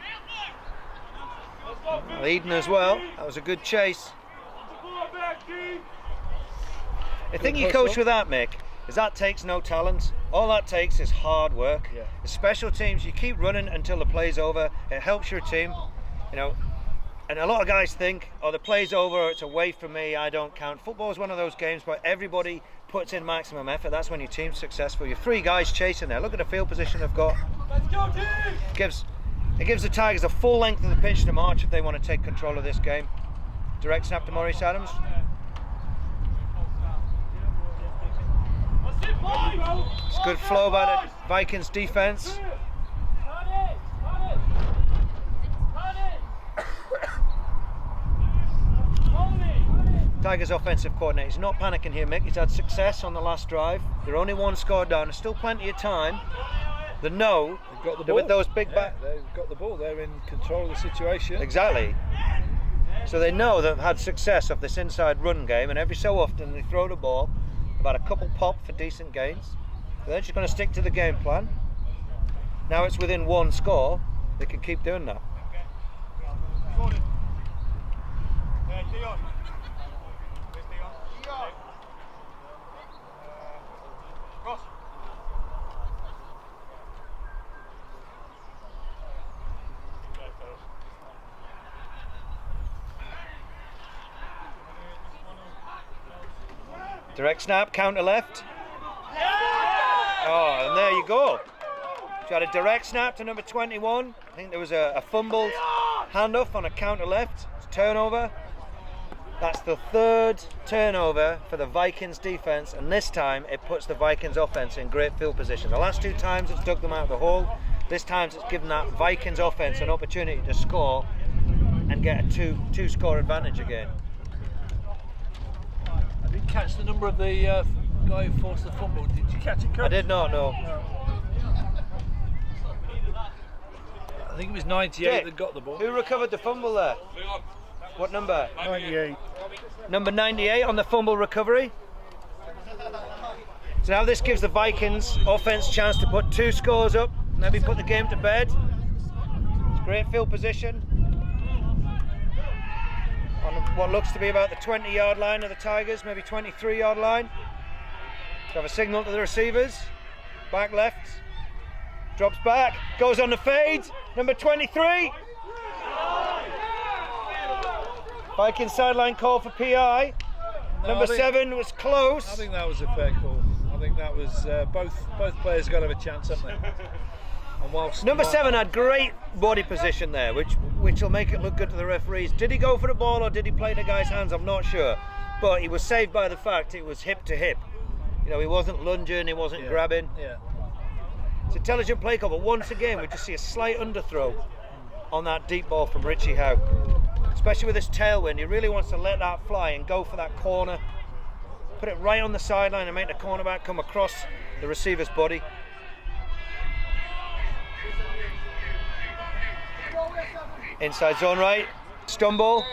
Well, Eden as well. That was a good chase. The thing you coach with that, Mick, is that takes no talent. All that takes is hard work. Yeah. The special teams, you keep running until the play's over. It helps your team, you know. And a lot of guys think, oh, the play's over, or it's away from me, I don't count. Football is one of those games where everybody puts in maximum effort. That's when your team's successful. You're 3 guys chasing there. Look at the field position they've got. Let's go, team! It gives the Tigers a full length of the pitch to march if they want to take control of this game. Direct snap to Maurice Adams. It's good flow by the Vikings defense. Tigers offensive coordinator, he's not panicking here, Mick. He's had success on the last drive. They're only 1 score down. There's still plenty of time. They know they've got the ball. With those big back. They've got the ball. They're in control of the situation. Exactly. So they know they've had success of this inside run game, and every so often they throw the ball, about a couple pop for decent gains. So they're just going to stick to the game plan. Now it's within 1 score. They can keep doing that. Direct snap, counter left. Oh, and there you go. So you had a direct snap to number 21. I think there was a fumbled handoff on a counter left. It's turnover. That's the third turnover for the Vikings defense, and this time it puts the Vikings offense in great field position. The last 2 times it's dug them out of the hole. This time it's given that Vikings offense an opportunity to score and get a two score advantage again. I didn't catch the number of the guy who forced the fumble. Did you catch it, Coach? I did not know. No. I think it was 98 Dick, that got the ball. who recovered the fumble there? What number? 98. Number 98 on the fumble recovery. So now this gives the Vikings offense a chance to put 2 scores up, maybe put the game to bed. It's great field position. On what looks to be about the 20-yard line of the Tigers, maybe 23-yard line. So have a signal to the receivers. Back left. Drops back. Goes on the fade. Number 23. Vikings sideline call for PI. Number 7 was close. I think that was a fair call. I think that was both players got to have a chance, haven't they? And whilst Number 7 had great body position there, which will make it look good to the referees. Did he go for the ball or did he play the guy's hands? I'm not sure. But he was saved by the fact it was hip to hip. You know, he wasn't lunging, he wasn't grabbing. Yeah. It's intelligent play call, but once again we just see a slight underthrow on that deep ball from Richie Howe. Especially with this tailwind, he really wants to let that fly and go for that corner. Put it right on the sideline and make the cornerback come across the receiver's body. Inside zone right, stumble.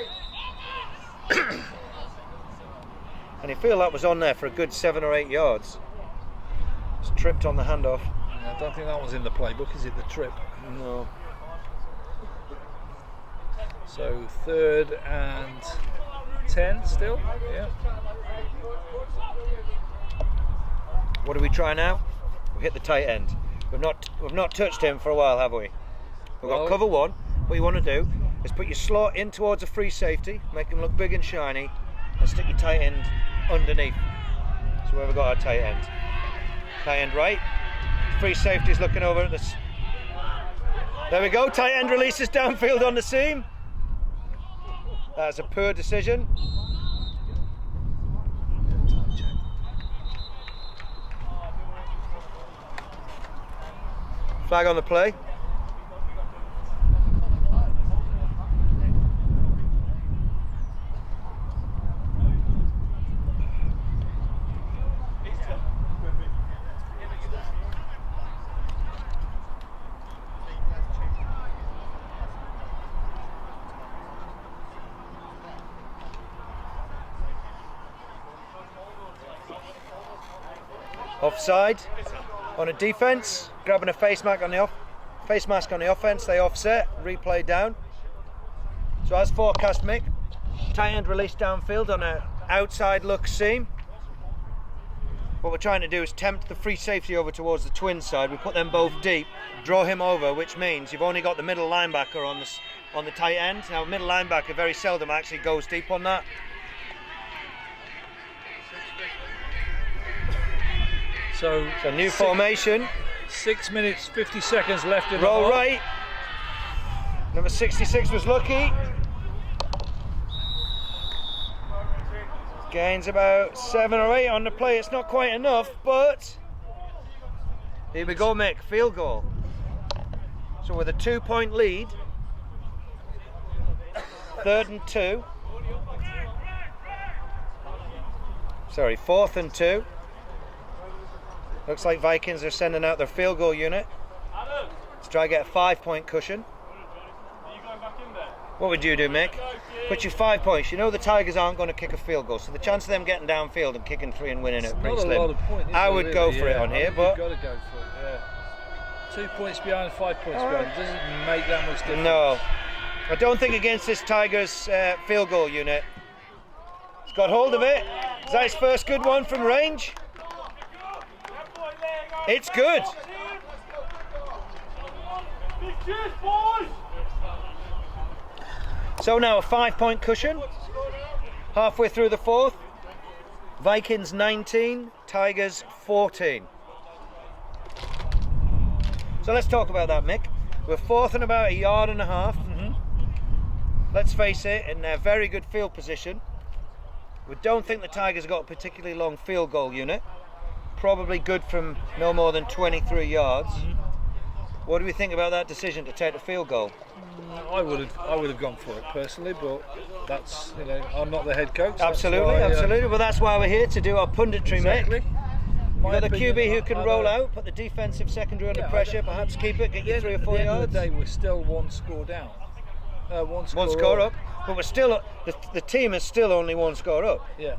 And you feel that was on there for a good 7 or 8 yards. It's tripped on the handoff. I don't think that was in the playbook, is it, the trip? No. So 3rd and 10 still, yeah. What do we try now? We hit the tight end. We've not touched him for a while, have we? We've got cover 1. What you want to do is put your slot in towards a free safety, make him look big and shiny, and stick your tight end underneath. So where have we got our tight end? Tight end right. Free safety's looking over at this. There we go. Tight end releases downfield on the seam. That's a poor decision. Flag on the play. Offside on a defense, grabbing a face mask on the offense. They offset, replay down. So as forecast, Mick, tight end release downfield on an outside look seam. What we're trying to do is tempt the free safety over towards the twin side. We put them both deep, draw him over, which means you've only got the middle linebacker on the tight end. Now, middle linebacker very seldom actually goes deep on that. So new formation. 6 minutes 50 seconds left in the Roll half. right. Number 66 was lucky. Gains about 7 or 8 on the play. It's not quite enough, but here we go, Mick. Field goal. So with a 2-point lead, 3rd and 2. Sorry, 4th and 2. Looks like Vikings are sending out their field goal unit to try to get a 5-point cushion. What would you do, Mick? Put you 5 points. You know the Tigers aren't going to kick a field goal, so the chance of them getting downfield and kicking 3 and winning it pretty Not slim. a lot of point, I would go for it on here, but you've got to go for it. Yeah. 2 points behind, 5 points behind. It doesn't make that much difference. no, I don't think against this Tigers field goal unit. He's got hold of it. Is that his first good one from range? It's good. So now a 5-point cushion, halfway through the 4th. Vikings 19, Tigers 14. So let's talk about that, Mick. We're fourth and about 1.5 yards. Let's face it, in their very good field position. We don't think the Tigers have got a particularly long field goal unit. Probably good from no more than 23 yards. What do we think about that decision to take the field goal? I would have gone for it personally, but that's, you know, I'm not the head coach. Absolutely, absolutely. Well, that's why we're here, to do our punditry, Exactly. Mick. You've got the QB who can roll out, put the defensive secondary under pressure, perhaps keep it, get you 3 or 4 yards. At the end of the day, we're still 1 score down. One score up, but we're still the team is still only 1 score up. Yeah.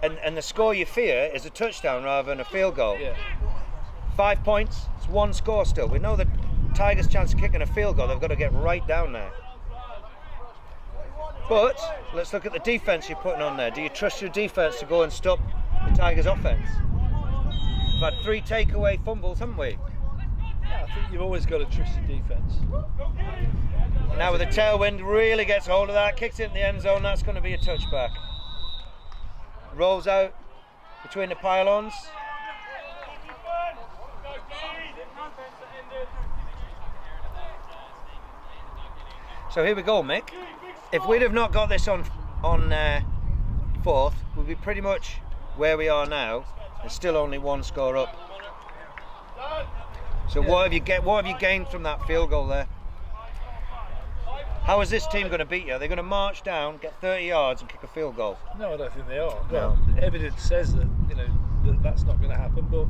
And the score you fear is a touchdown rather than a field goal. Yeah. 5 points, it's 1 score still. We know the Tigers' chance of kicking a field goal, they've got to get right down there. But let's look at the defense you're putting on there. Do you trust your defense to go and stop the Tigers' offense? We've had 3 takeaway fumbles, haven't we? Yeah, I think you've always got to trust your defense. Now with the tailwind, really gets hold of that, kicks it in the end zone, that's going to be a touchback. Rolls out between the pylons. So here we go, Mick. If we'd have not got this on fourth, we'd be pretty much where we are now, and still only 1 score up. So what have you gained from that field goal there? How is this team going to beat you? Are they going to march down, get 30 yards and kick a field goal? No, I don't think they are. No. Well, evidence says that, you know, that's not going to happen, but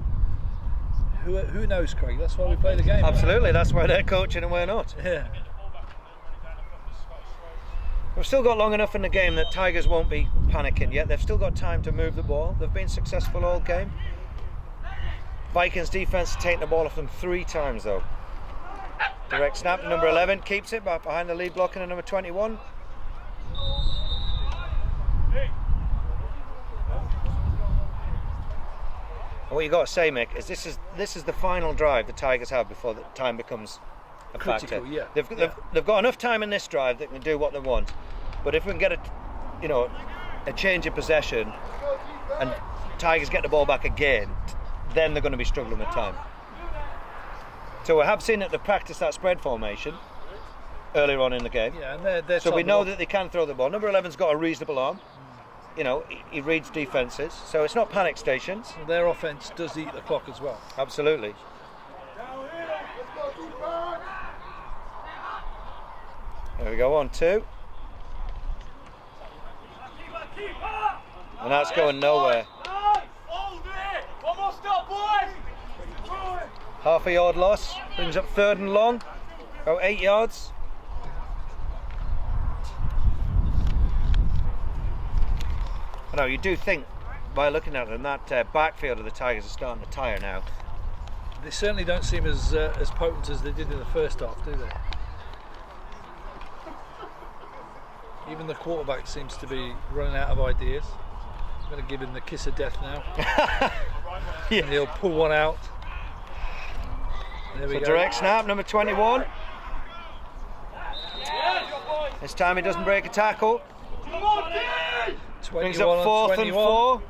who knows, Craig? That's why we play the game. Absolutely, that's why they're coaching and we're not. Yeah. We've still got long enough in the game that Tigers won't be panicking yet. They've still got time to move the ball. They've been successful all game. Vikings defense taking the ball off them 3 times though. Direct snap, number 11 keeps it back behind the lead blocker, and number 21. And what you got to say, Mick, is this is the final drive the Tigers have before the time becomes a Critical, factor. yeah. They've got enough time in this drive that can do what they want, but if we can get a change of possession and Tigers get the ball back again, then they're going to be struggling with time. So we have seen that they practice that spread formation earlier on in the game. Yeah, and they're so we know that they can throw the ball. Number 11's got a reasonable arm. You know, he reads defences, so it's not panic stations. Their offence does eat the clock as well. Absolutely. There we go, 1-2. And that's going nowhere. Half a yard loss, brings up 3rd and long, about 8 yards. I know, you do think, by looking at them, that backfield of the Tigers are starting to tire now. They certainly don't seem as potent as they did in the first half, do they? Even the quarterback seems to be running out of ideas. I'm going to give him the kiss of death now. Yeah. And he'll pull one out. There we go. Direct snap, number 21. This time he doesn't break a tackle. Brings up 4th and 4.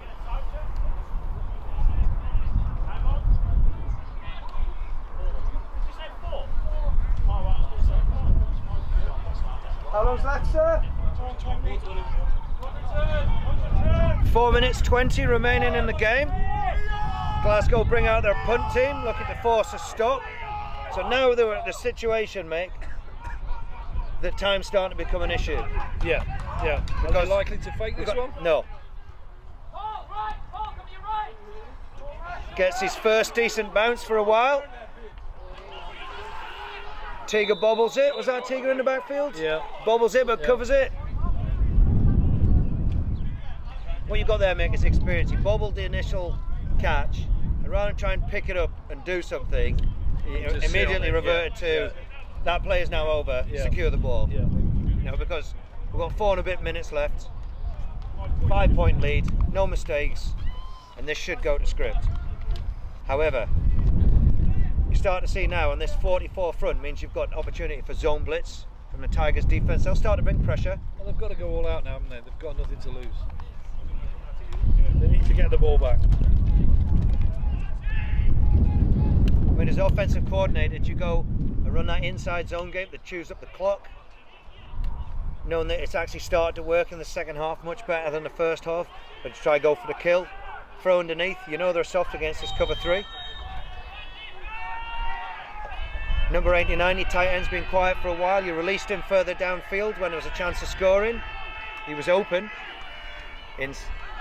How long's left, sir? 4 minutes 20 remaining in the game. Glasgow bring out their punt team, looking to force a stop. So now they're at the situation, mate, that time's starting to become an issue. Yeah. Are they likely to fake this one? No. Gets his first decent bounce for a while. Teager bobbles it. Was that Teager in the backfield? Yeah. Bobbles it but covers it. What you've got there, Mick, is experience. He bobbled the initial catch, and rather than try and pick it up and do something, he immediately reverted to that play is now over, secure the ball. Yeah. You know, because we've got 4 and a bit minutes left, 5-point lead, no mistakes, and this should go to script. However, you start to see now on this 44 front means you've got opportunity for zone blitz from the Tigers defence. They'll start to bring pressure. Well, they've got to go all out now, haven't they? They've got nothing to lose. to get the ball back. When as offensive coordinator, did you go and run that inside zone game that chews up the clock, knowing that it's actually started to work in the second half much better than the first half, but you try to go for the kill, throw underneath, you know they're soft against this cover 3. Number 89, your tight end's been quiet for a while. You released him further downfield when there was a chance of scoring. He was open.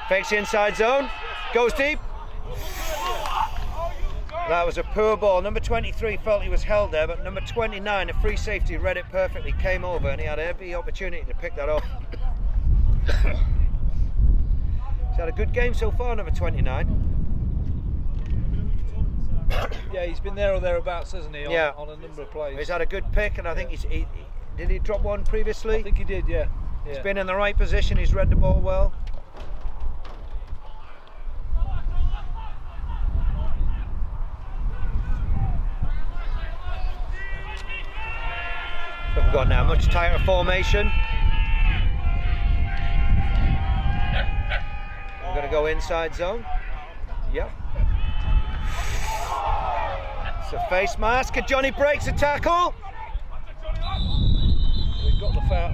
Fakes the inside zone, goes deep. That was a poor ball. Number 23 felt he was held there, but number 29, a free safety, read it perfectly, came over, and he had every opportunity to pick that off. He's had a good game so far, number 29. Yeah, he's been there or thereabouts, hasn't he? On a number of plays. He's had a good pick, and I think did he drop one previously? I think he did, yeah. He's been in the right position, he's read the ball well. What have we got now? Much tighter formation. We're going to go inside zone. Yep. It's a face mask. Johnny breaks a tackle.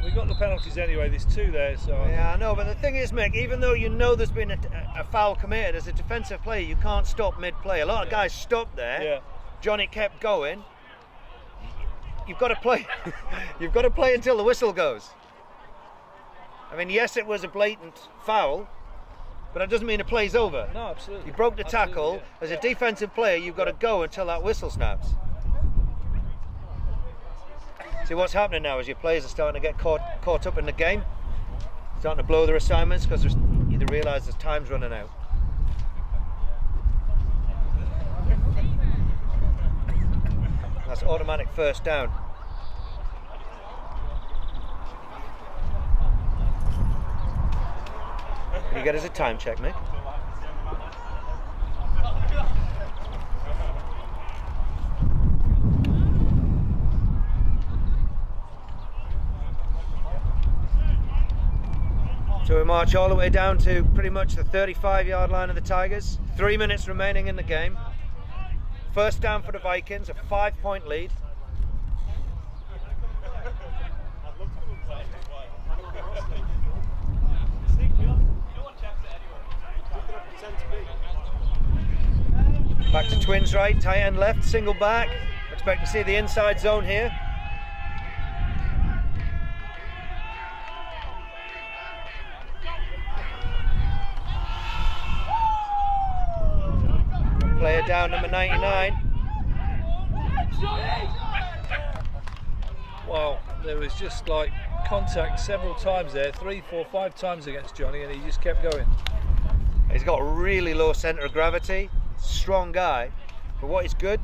We've got the penalties anyway. There's 2 there, so yeah, I know. But the thing is, Mick, even though you know there's been a foul committed, as a defensive player, you can't stop mid-play. A lot of guys stopped there. Yeah. Johnny kept going. You've got to play. You've got to play until the whistle goes. I mean, yes, it was a blatant foul, but that doesn't mean the play's over. No, absolutely. You broke the tackle. Yeah. As a defensive player, you've got to go until that whistle snaps. See, what's happening now is your players are starting to get caught up in the game, starting to blow their assignments because they realise there's time's running out. That's automatic first down. Can you get us a time check, Mick? So we march all the way down to pretty much the 35-yard line of the Tigers. 3 minutes remaining in the game. First down for the Vikings, a 5-point lead. Back to twins right, tight end left, single back. Expect to see the inside zone here. Player down, number 99. Well, there was just like contact several times there, 3, 4, 5 times against Johnny, and he just kept going. He's got a really low centre of gravity, strong guy, but what is good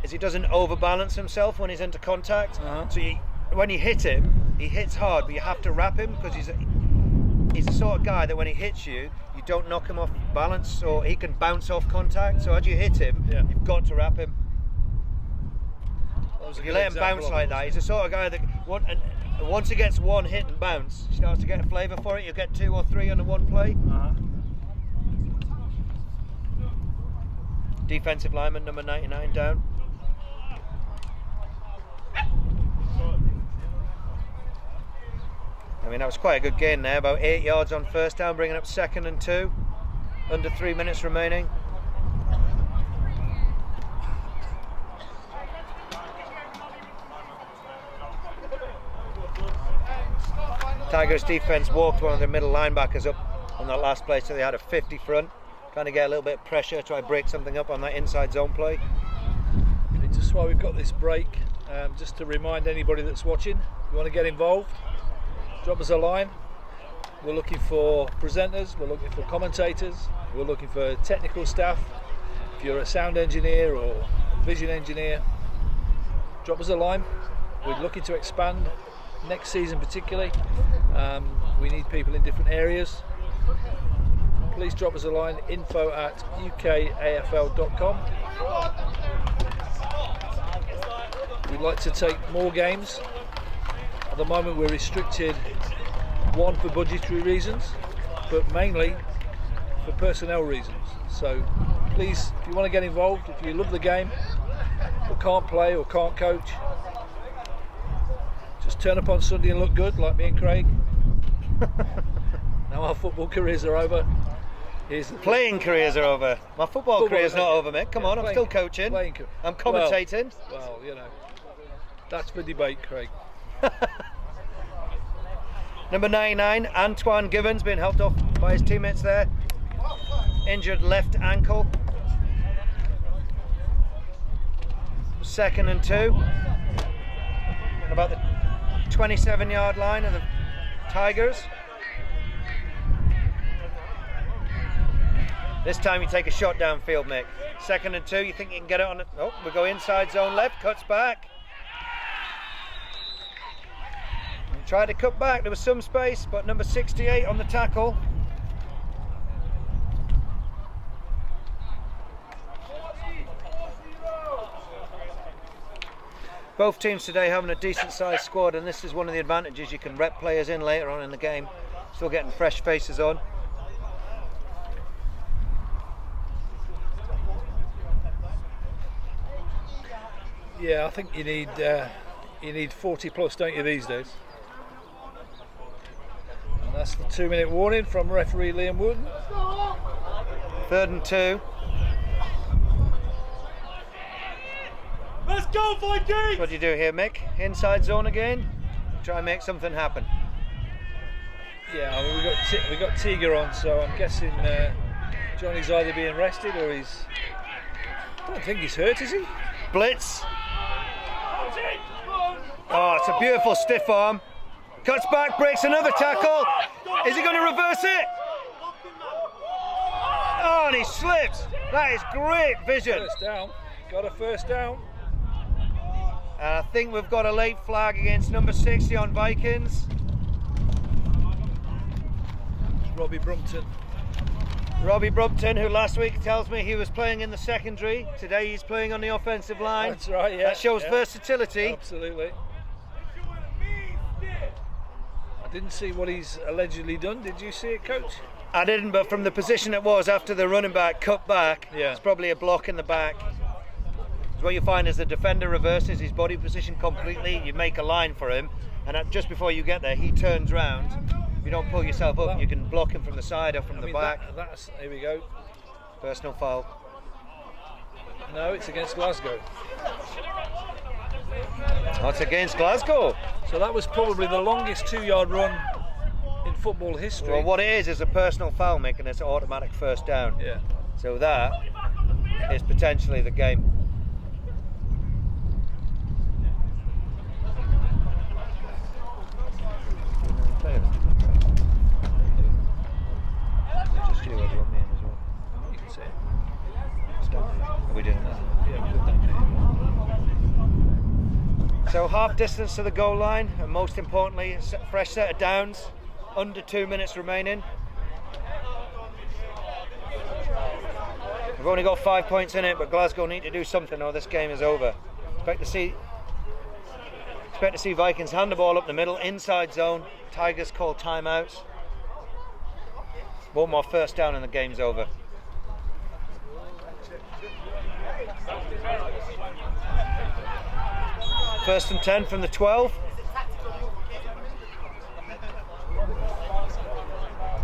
is he doesn't overbalance himself when he's into contact. So when you hit him, he hits hard, but you have to wrap him because he's the sort of guy that when he hits you, you don't knock him off balance, so he can bounce off contact. So as you hit him, you've got to wrap him. If you let him bounce like that, he's the sort of guy that once he gets one hit and bounce, he starts to get a flavour for it. You'll get 2 or 3 under one play. Defensive lineman number 99 down. I mean, that was quite a good gain there, about 8 yards on first down, bringing up 2nd and 2, under 3 minutes remaining. Tigers defense walked one of the middle linebackers up on that last play, so they had a 50 front, trying to get a little bit of pressure, try to break something up on that inside zone play. Just while we've got this break, just to remind anybody that's watching, if you want to get involved, drop us a line. We're looking for presenters, we're looking for commentators, we're looking for technical staff. If you're a sound engineer or a vision engineer, drop us a line. We're looking to expand next season particularly. We need people in different areas. Please drop us a line, info@ukafl.com. We'd like to take more games. At the moment we're restricted, one for budgetary reasons, but mainly for personnel reasons. So please, if you want to get involved, if you love the game but can't play or can't coach, just turn up on Sunday and look good, like me and Craig. Now our football careers are over. Here's the Playing careers are over. My football career's not over, mate. Come on, I'm still coaching. I'm commentating. Well, you know, that's for debate, Craig. Number 99, Antoine Givens, being helped off by his teammates there. Injured left ankle. 2nd and 2. About the 27-yard line of the Tigers. This time you take a shot downfield, Mick. 2nd and 2, you think you can get it on it? Oh, we go inside zone left, cuts back. Tried to cut back, there was some space, but number 68 on the tackle. Both teams today having a decent sized squad, and this is one of the advantages. You can rep players in later on in the game, still getting fresh faces on. Yeah, I think you need 40 plus, don't you, these days? And that's the 2-minute warning from referee Liam Wooden. 3rd and 2. Let's go, Vikings! What do you do here, Mick? Inside zone again? Try and make something happen. Yeah, I mean, we got Tiger on, so I'm guessing Johnny's either being rested or he's. I don't think he's hurt, is he? Blitz. Oh, it's a beautiful stiff arm. Cuts back, breaks another tackle. Is he going to reverse it? Oh, and he slips. That is great vision. First down. Got a first down. And I think we've got a late flag against number 60 on Vikings. Robbie Brumpton. Robbie Brumpton, who last week tells me he was playing in the secondary. Today he's playing on the offensive line. That's right, yeah. That shows yeah. versatility. Absolutely. I didn't see what he's allegedly done. Did you see it, Coach? I didn't, but from the position it was after the running back cut back, yeah. It's probably a block in the back. What you find is the defender reverses his body position completely. You make a line for him, and just before you get there, he turns round. If you don't pull yourself up, you can block him from the side or from the back. That's here we go. Personal foul. No, it's against Glasgow. That's against Glasgow. So that was probably the longest 2-yard run in football history. Well, what it is a personal foul, making it an automatic first down. Yeah. So that is potentially the game. Just you, or do you want me in as well? You can see it. Are we doing that? Yeah, we did that. So half distance to the goal line, and most importantly, a fresh set of downs, under 2 minutes remaining. We've only got 5 points in it, but Glasgow need to do something or this game is over. Expect to see Vikings hand the ball up the middle, inside zone. Tigers call timeouts. One more first down and the game's over. First and 10 from the 12.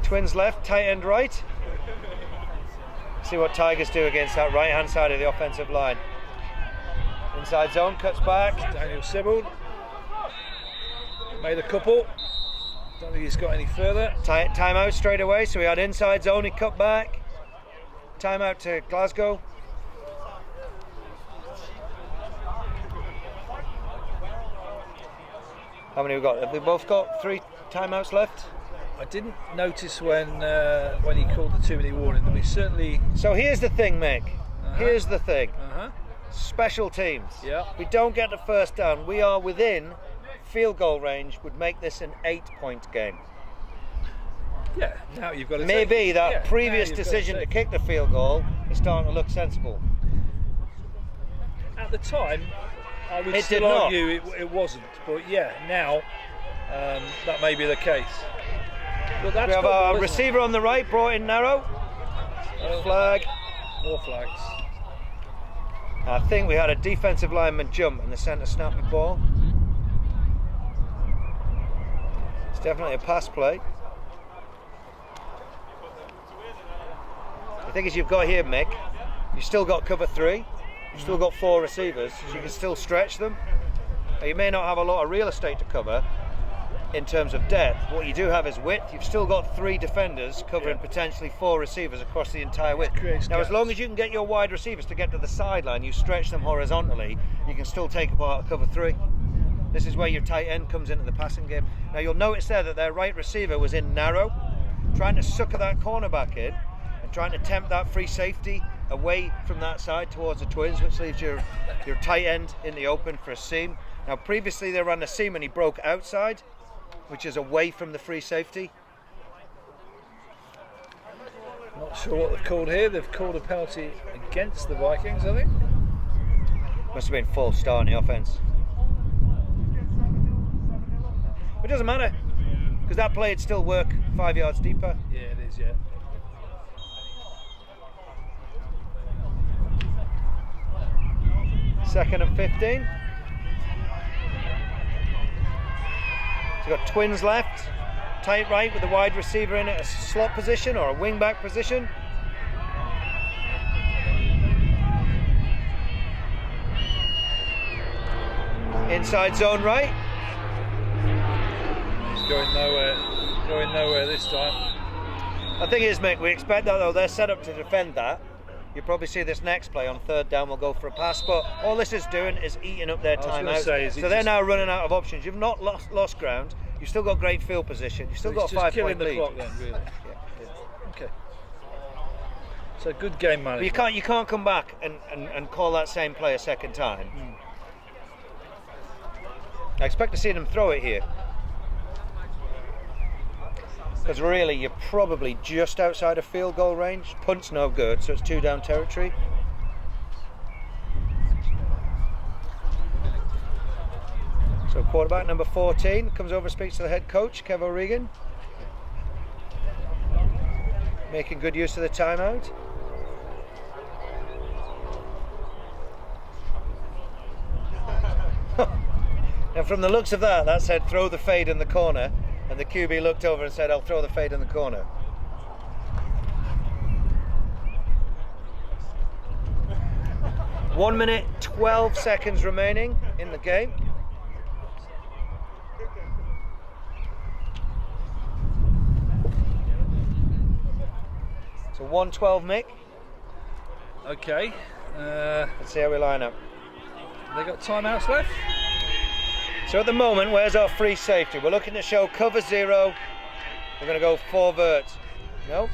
Twins left, tight end right. See what Tigers do against that right hand side of the offensive line. Inside zone, cuts back. Daniel Sibbald made a couple. Don't think he's got any further. Timeout straight away, so we had inside zone, he cut back. Timeout to Glasgow. How many have we got? Have they both got 3 timeouts left? I didn't notice when he called the 2-minute warning. I mean, certainly. So here's the thing, Mick. Here's the thing. Special teams. Yeah. We don't get the first down. We are within field goal range. Would make this an 8-point game. Yeah. Now you've got to. Maybe that previous now decision to kick the field goal is starting to look sensible. At the time, I would It still did not. argue it wasn't. But yeah, now that may be the case. But that's We have football, our isn't it? receiver on the right, brought in narrow. Flag. More flags. I think we had a defensive lineman jump and the centre snapped the ball. It's definitely a pass play. The thing is, you've got here, Mick, you've still got cover 3, you've still got 4 receivers, so you can still stretch them. Now, you may not have a lot of real estate to cover in terms of depth. What you do have is width. You've still got 3 defenders covering potentially 4 receivers across the entire width. Now, as long as you can get your wide receivers to get to the sideline, you stretch them horizontally, you can still take apart cover 3. This is where your tight end comes into the passing game. Now, you'll notice there that their right receiver was in narrow, trying to sucker that cornerback in, and trying to tempt that free safety away from that side towards the Twins, which leaves your tight end in the open for a seam. Now, previously they ran a seam and he broke outside, which is away from the free safety. Not sure what they've called here. They've called a penalty against the Vikings, I think. Must have been false start in the offense. It doesn't matter, because that play would still work 5 yards deeper. Yeah, it is, yeah. Second and 15. So we've got Twins left, tight right with the wide receiver in at a slot position or a wing back position. Inside zone right. He's going nowhere this time. The thing is, Mick, we expect that though, they're set up to defend that. You'll probably see this next play on 3rd down, we'll go for a pass, but all this is doing is eating up their timeout. So they're now running out of options. You've not lost ground, you've still got great field position, you've still got a 5-point lead. Clock then, really. Yeah. Okay. So good game management. But you can't come back and call that same play a second time. I expect to see them throw it here. Because really, you're probably just outside of field goal range. Punt's no good, so it's 2 down territory. So quarterback number 14 comes over, speaks to the head coach, Kev O'Regan. Making good use of the timeout. And from the looks of that said throw the fade in the corner. And the QB looked over and said, I'll throw the fade in the corner. One minute, 12 seconds remaining in the game. So 1:12, Mick. Okay. Let's see how we line up. They got timeouts left? So at the moment, where's our free safety? We're looking to show cover 0. We're going to go 4 verts. No?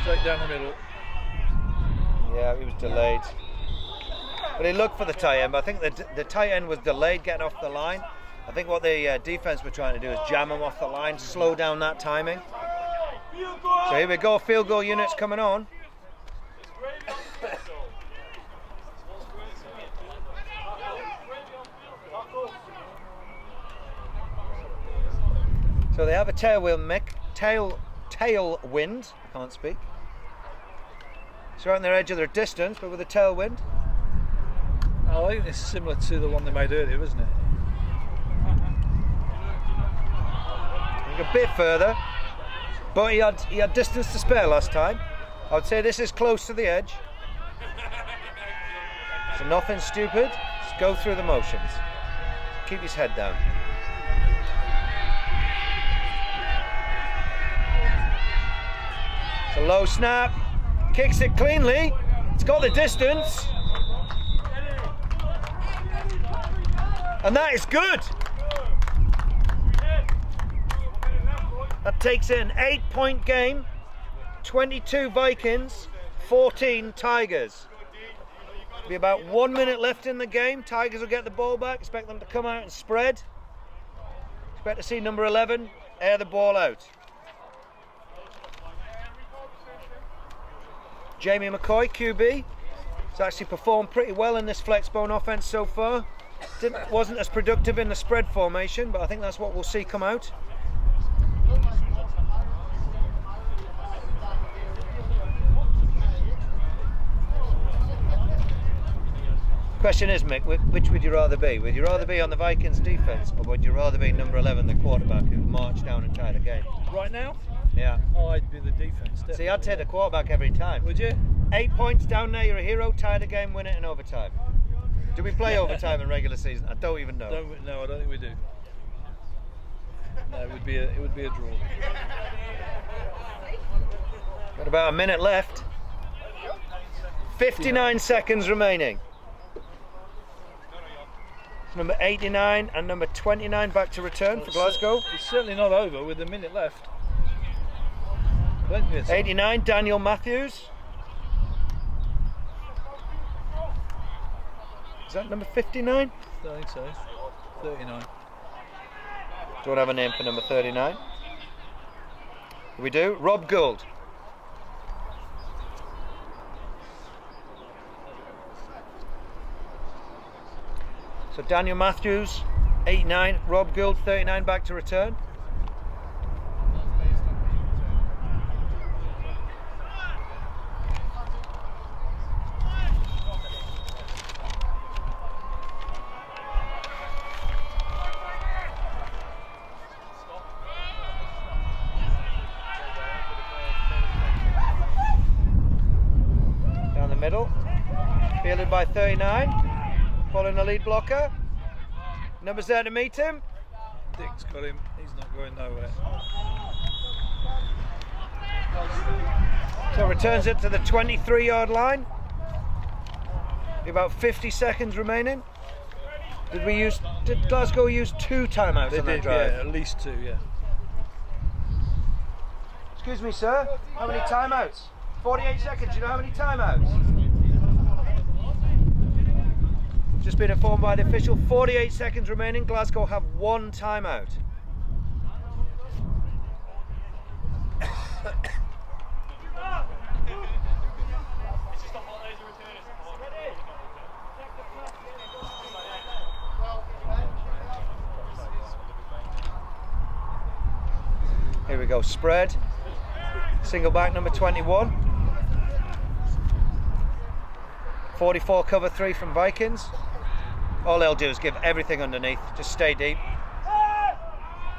Straight down the middle. Yeah, he was delayed. But he looked for the tight end, but I think the tight end was delayed getting off the line. I think what the defense were trying to do is jam him off the line, slow down that timing. So here we go, field goal units coming on. So they have a tailwind, Mick. Tailwind. I can't speak. It's right on their edge of their distance, but with a tailwind. Oh, I think this is similar to the one they made earlier, isn't it? A bit further, but he had distance to spare last time. I would say this is close to the edge. So nothing stupid. Just go through the motions. Keep his head down. It's a low snap, kicks it cleanly, it's got the distance, and that is good. That takes it an 8-point game, 22 Vikings, 14 Tigers. Be about 1 minute left in the game. Tigers will get the ball back, expect them to come out and spread. Expect to see number 11 air the ball out. Jamie McCoy, QB, has actually performed pretty well in this flexbone offense so far. Wasn't as productive in the spread formation, but I think that's what we'll see come out. Question is, Mick, which would you rather be? Would you rather be on the Vikings defence, or would you rather be number 11, the quarterback, who marched down and tied a game? Right now? Yeah. Oh, I'd be the defence. See, I'd take the quarterback every time. Would you? 8 points down there, you're a hero, tied a game, win it in overtime. Do we play overtime in regular season? I don't even know. No, I don't think we do. No, it would be a draw. Got about a minute left. 59 seconds remaining. Number 89 and number 29 back to return for Glasgow. It's certainly not over with a minute left. Plenty of time. 89, Daniel Matthews. Is that number 59? I think so. 39. Don't have a name for number 39. We do. Rob Gould. So Daniel Matthews, 89. Rob Gould, 39, back to return. Down the middle. Fielded by 39. Following the lead blocker. Numbers there to meet him. Dick's got him. He's not going nowhere. So returns it to the 23-yard line. About 50 seconds remaining. Did Glasgow use 2 timeouts on that drive? Yeah, at least 2, yeah. Excuse me, sir. How many timeouts? 48 seconds. You know how many timeouts? Just been informed by the official, 48 seconds remaining. Glasgow have 1 timeout. Here we go, spread. Single back number 21. 44 cover 3 from Vikings. All they'll do is give everything underneath, just stay deep.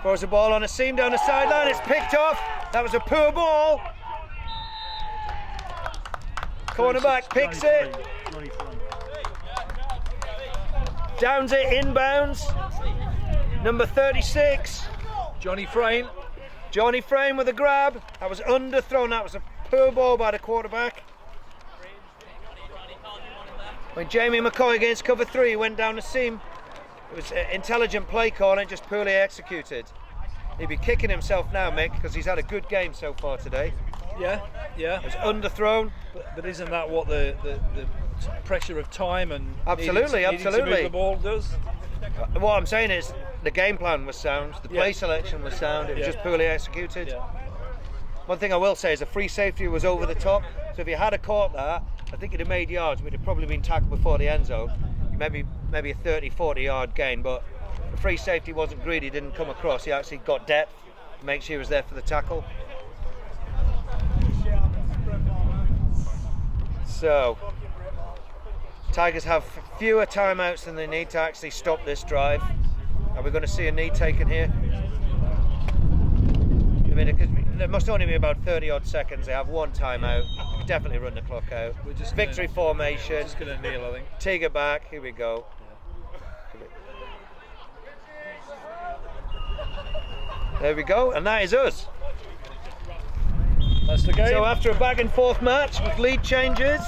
Throws the ball on a seam down the sideline, it's picked off. That was a poor ball. Cornerback picks it. Downs it inbounds. Number 36. Johnny Frayne. Johnny Frayne with a grab. That was underthrown, that was a poor ball by the quarterback. When Jamie McCoy against cover 3 went down the seam, it was an intelligent play call and just poorly executed. He'd be kicking himself now, Mick, because he's had a good game so far today. Yeah. It was underthrown. But isn't that what the pressure of time and Absolutely. needing to move the ball does? What I'm saying is the game plan was sound, the play selection was sound, it was just poorly executed. Yeah. One thing I will say is the free safety was over the top, so if you had caught that, I think it'd have made yards, but it'd have probably been tackled before the end zone. Maybe a 30-40 yard gain, but the free safety wasn't greedy, didn't come across. He actually got depth to make sure he was there for the tackle. So, Tigers have fewer timeouts than they need to actually stop this drive. Are we going to see a knee taken here? I mean, there must only be about 30 odd seconds. They have 1 timeout. Definitely run the clock out. Victory formation. Just going to kneel, I think. Tiger back. Here we go. There we go, and that is us. That's the game. So after a back and forth match with lead changes,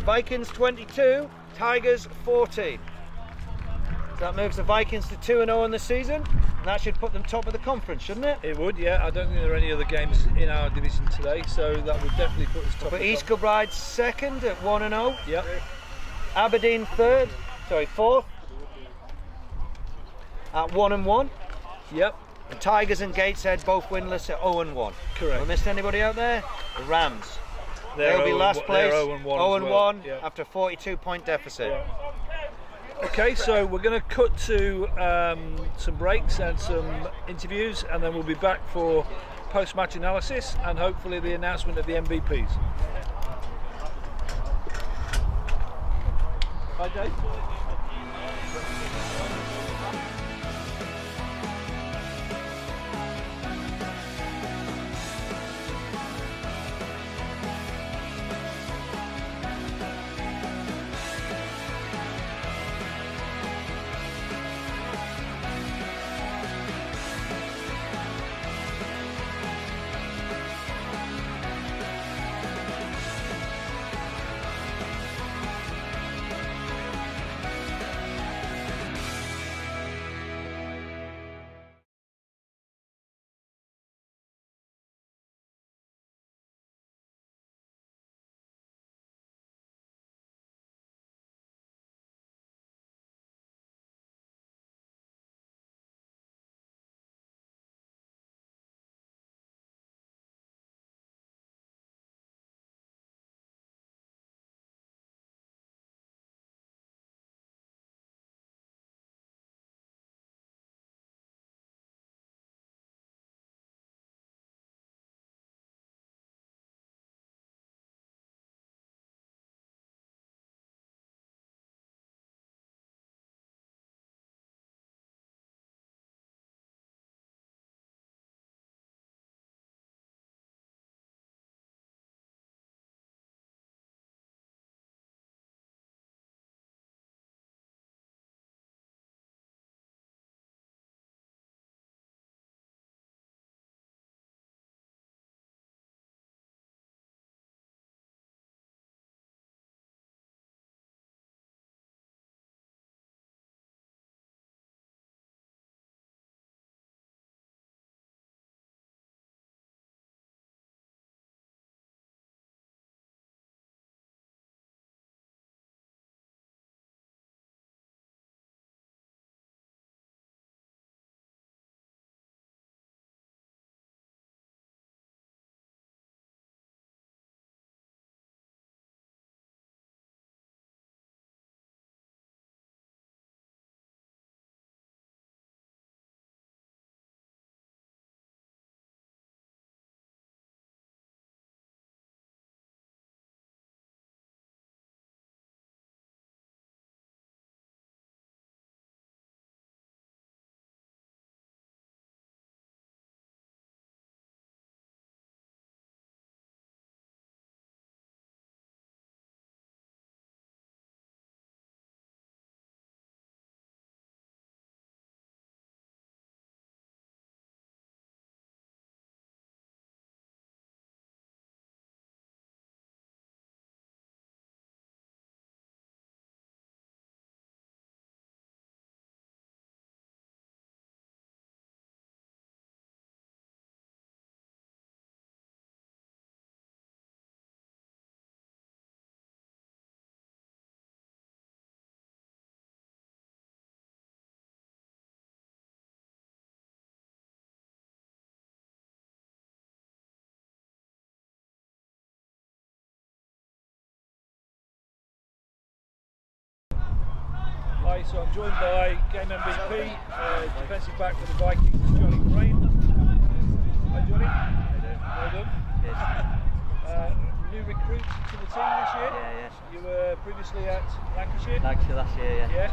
Vikings 22, Tigers 14. So that moves the Vikings to 2-0 in the season. And that should put them top of the conference, shouldn't it? It would, yeah. I don't think there are any other games in our division today, so that would definitely put us top. But East Kilbride second at 1-0. Yep. Aberdeen fourth at 1-1. Yep. The Tigers and Gateshead both winless at 0-1. Correct. Have I missed anybody out there? The Rams. They'll be last place. 0-1 0-1 yeah. after a 42-point deficit. Yeah. Okay, so we're going to cut to some breaks and some interviews, and then we'll be back for post-match analysis and hopefully the announcement of the MVPs. Bye, Dave. Hi, so I'm joined by game MVP, defensive back for the Vikings, Johnny Crane. Hi Johnny. Well done. New recruit to the team this year. Yeah. You were previously at Lancashire. Lancashire last year, yeah. Yeah.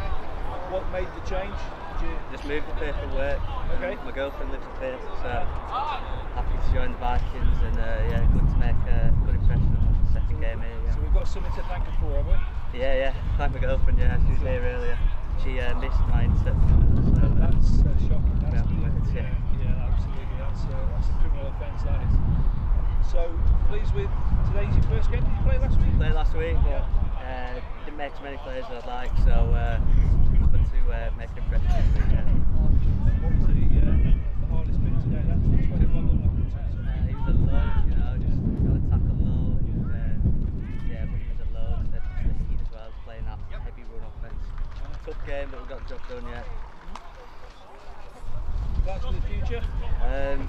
What made the change? Did you... Just moved up here for work. Okay. My girlfriend lives up here, so happy to join the Vikings and yeah, good to make a good impression on the second game here. Yeah. So we've got something to thank her for, have we? Yeah. Thank my girlfriend. Yeah, she was here earlier. She missed my interception. So That's shocking. That's yeah. Yeah, absolutely. That's a criminal offence. That is. So pleased with today's your first game. Did you play last week? Played last week, but didn't make as many players as I'd like, so good to make an impression this week. Yeah. What was the hardest bit today? That's 21 looked like it. He was a load, you know, just got to tackle low. Yeah, but he was a load. The heat as well, playing that heavy run offence. Tough game, but we got the job done. Yeah. Plans for the future?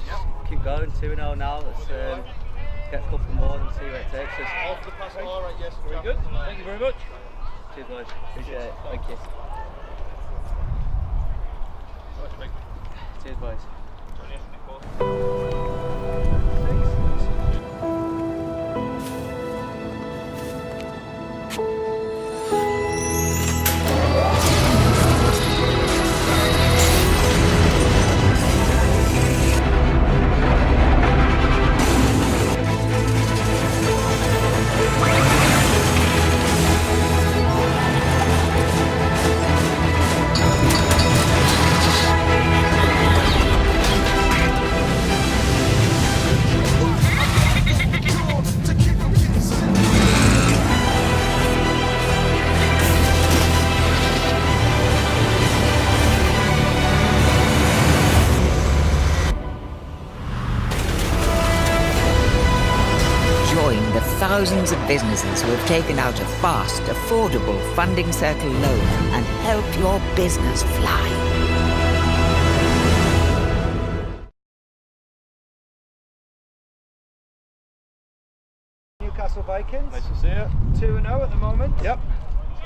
Just keep going. 2-0 now. Let's get a couple more and see where it takes us. Very good. Thank you very much. Cheers, boys. Appreciate it. Thank you. Cheers, boys. thousands of businesses who have taken out a fast, affordable Funding Circle loan and help your business fly. Newcastle Vikings. Nice to see you. 2-0 at the moment. Yep.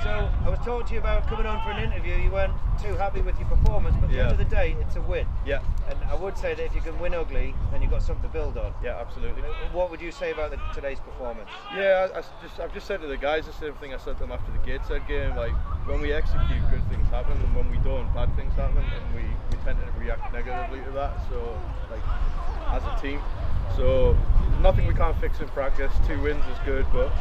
So I was talking to you about coming on for an interview. You weren't too happy with your performance, but at the end of the day, it's a win. Yeah. And I would say that if you can win ugly, then you've got something to build on. Yeah, absolutely. What would you say about today's performance? Yeah, I've just said to the guys the same thing I said to them after the Gateshead game. Like, when we execute, good things happen, and when we don't, bad things happen, and we tend to react negatively to that. So, like, as a team, so nothing we can't fix in practice. 2 wins is good, but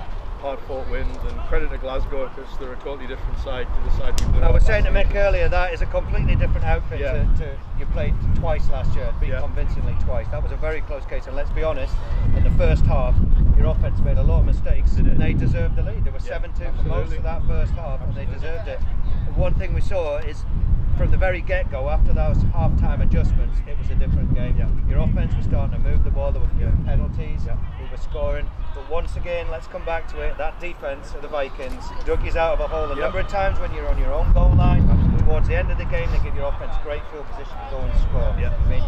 hard-fought wins, and credit to Glasgow because they're a totally different side to the side we played. I was saying to Mick earlier, that is a completely different outfit Yeah. to you played twice last year, beat convincingly twice. That was a very close case, and let's be honest, in the first half, your offence made a lot of mistakes, and they deserved the lead. They were 7-2 for most of that first half, and they deserved it. And one thing we saw is, from the very get-go, after those half-time adjustments, it was a different game. Your offence was starting to move the ball, there were few penalties, we were scoring, but once again, let's come back to it, that defence of the Vikings dug you out of a hole a number of times when you're on your own goal line. Towards the end of the game, they give your offence great field position to go and score. I mean,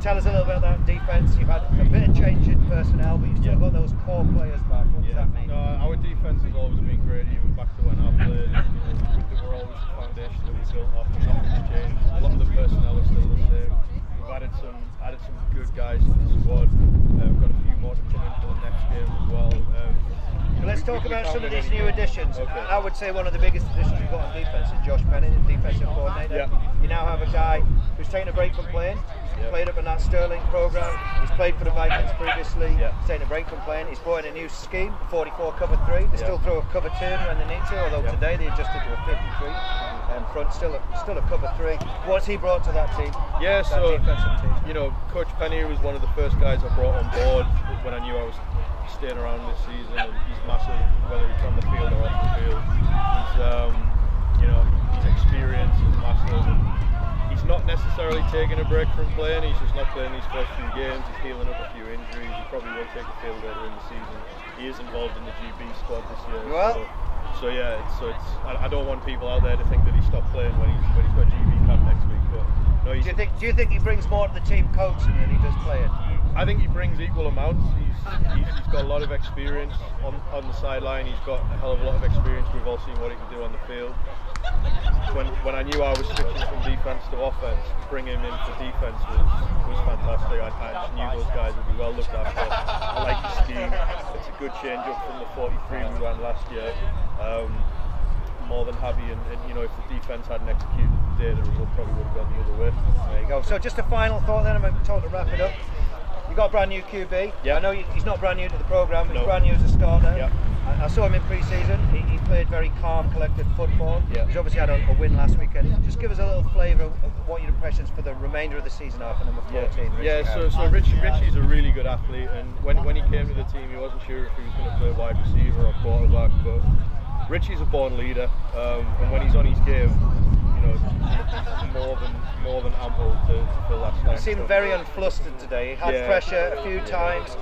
tell us a little bit about that defence. You've had a bit of change in personnel, but you've still got those core players back. What does that mean? No, our defence has always been great, even back to when I played. They were always the foundation that we built off, and nothing's changed. A lot of the personnel is still the same. We've added some good guys to the squad. We've got a few more to come in for the next game as well. Let's talk about some of these new anything. additions. Okay. I would say one of the biggest additions you've got on defence is Josh Bennett, the defensive coordinator. You now have a guy who's taken a break from playing. Played up in that Sterling programme. He's played for the Vikings previously. He's taken a break from playing. He's brought in a new scheme, 44 cover 3. They still throw a cover 2 when they need to, although today they adjusted to a 53 and front, still a cover 3. What's he brought to that team? Yeah, that so defensive team? you know, Coach Penny was one of the first guys I brought on board when I knew I was staying around this season, and he's massive, whether it's on the field or off the field. He's, his experience is massive. And he's not necessarily taking a break from playing. He's just not playing these first few games. He's healing up a few injuries. He probably will take the field later in the season. He is involved in the GB squad this year. Well, so I don't want people out there to think that he stopped playing when he's got GB camp next week. But no, do you think he brings more to the team coaching than he does playing? I think he brings equal amounts. He's got a lot of experience on the sideline. He's got a hell of a lot of experience. We've all seen what he can do on the field. When I knew I was switching from defence to offence, bringing him in for defence was fantastic. I just knew those guys would be well looked after. I like his scheme. It's a good change up from the 43 we ran last year. More than happy, and if the defence hadn't executed today, the result probably would have gone the other way. There you go. So just a final thought then, I'm told to wrap it up. You got a brand new QB. I know he's not brand new to the programme, but he's brand new as a starter. I saw him in pre-season. He played very calm, collected football. He's obviously had a win last weekend. Just give us a little flavour of what your impressions for the remainder of the season are for number 14. So Richie's a really good athlete, and when he came to the team, he wasn't sure if he was going to play wide receiver or quarterback, but Richie's a born leader, and when he's on his game, more than ample to fill that stand. He seemed very unflustered today. He had pressure a few times.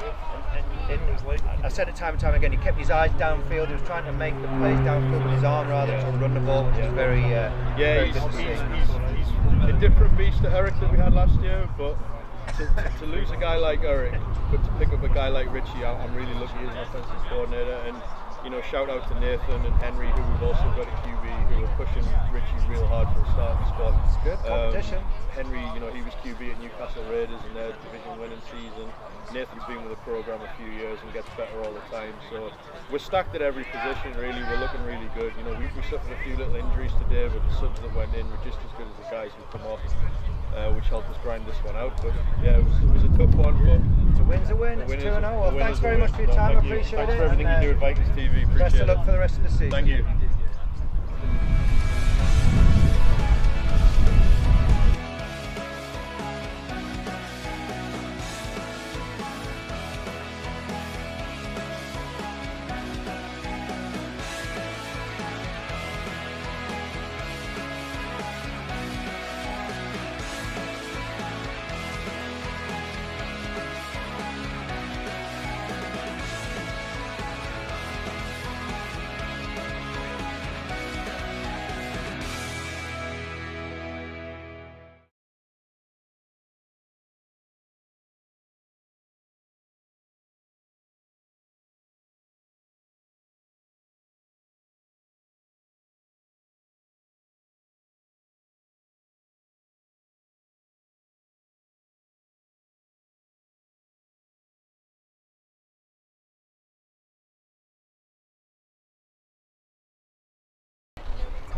I said it time and time again, he kept his eyes downfield. He was trying to make the plays downfield with his arm rather than run the ball, which is very he's a different beast to Eric that we had last year, but to lose a guy like Eric, but to pick up a guy like Richie, I'm really lucky as an offensive coordinator. And shout out to Nathan and Henry, who we've also got at QB, who are pushing Richie real hard for a starting spot. It's good competition. Henry, he was QB at Newcastle Raiders in their division winning season. Nathan's been with the programme a few years and gets better all the time. So we're stacked at every position, really. We're looking really good. We suffered a few little injuries today, but the subs that went in were just as good as the guys who come off, which helped us grind this one out. But yeah, it was a tough one, but a win's a win. It's 2-0. Well, thanks very much for your time. I appreciate it. Thanks for everything you do at Vikings TV. Appreciate best of luck for the rest of the season. Thank you.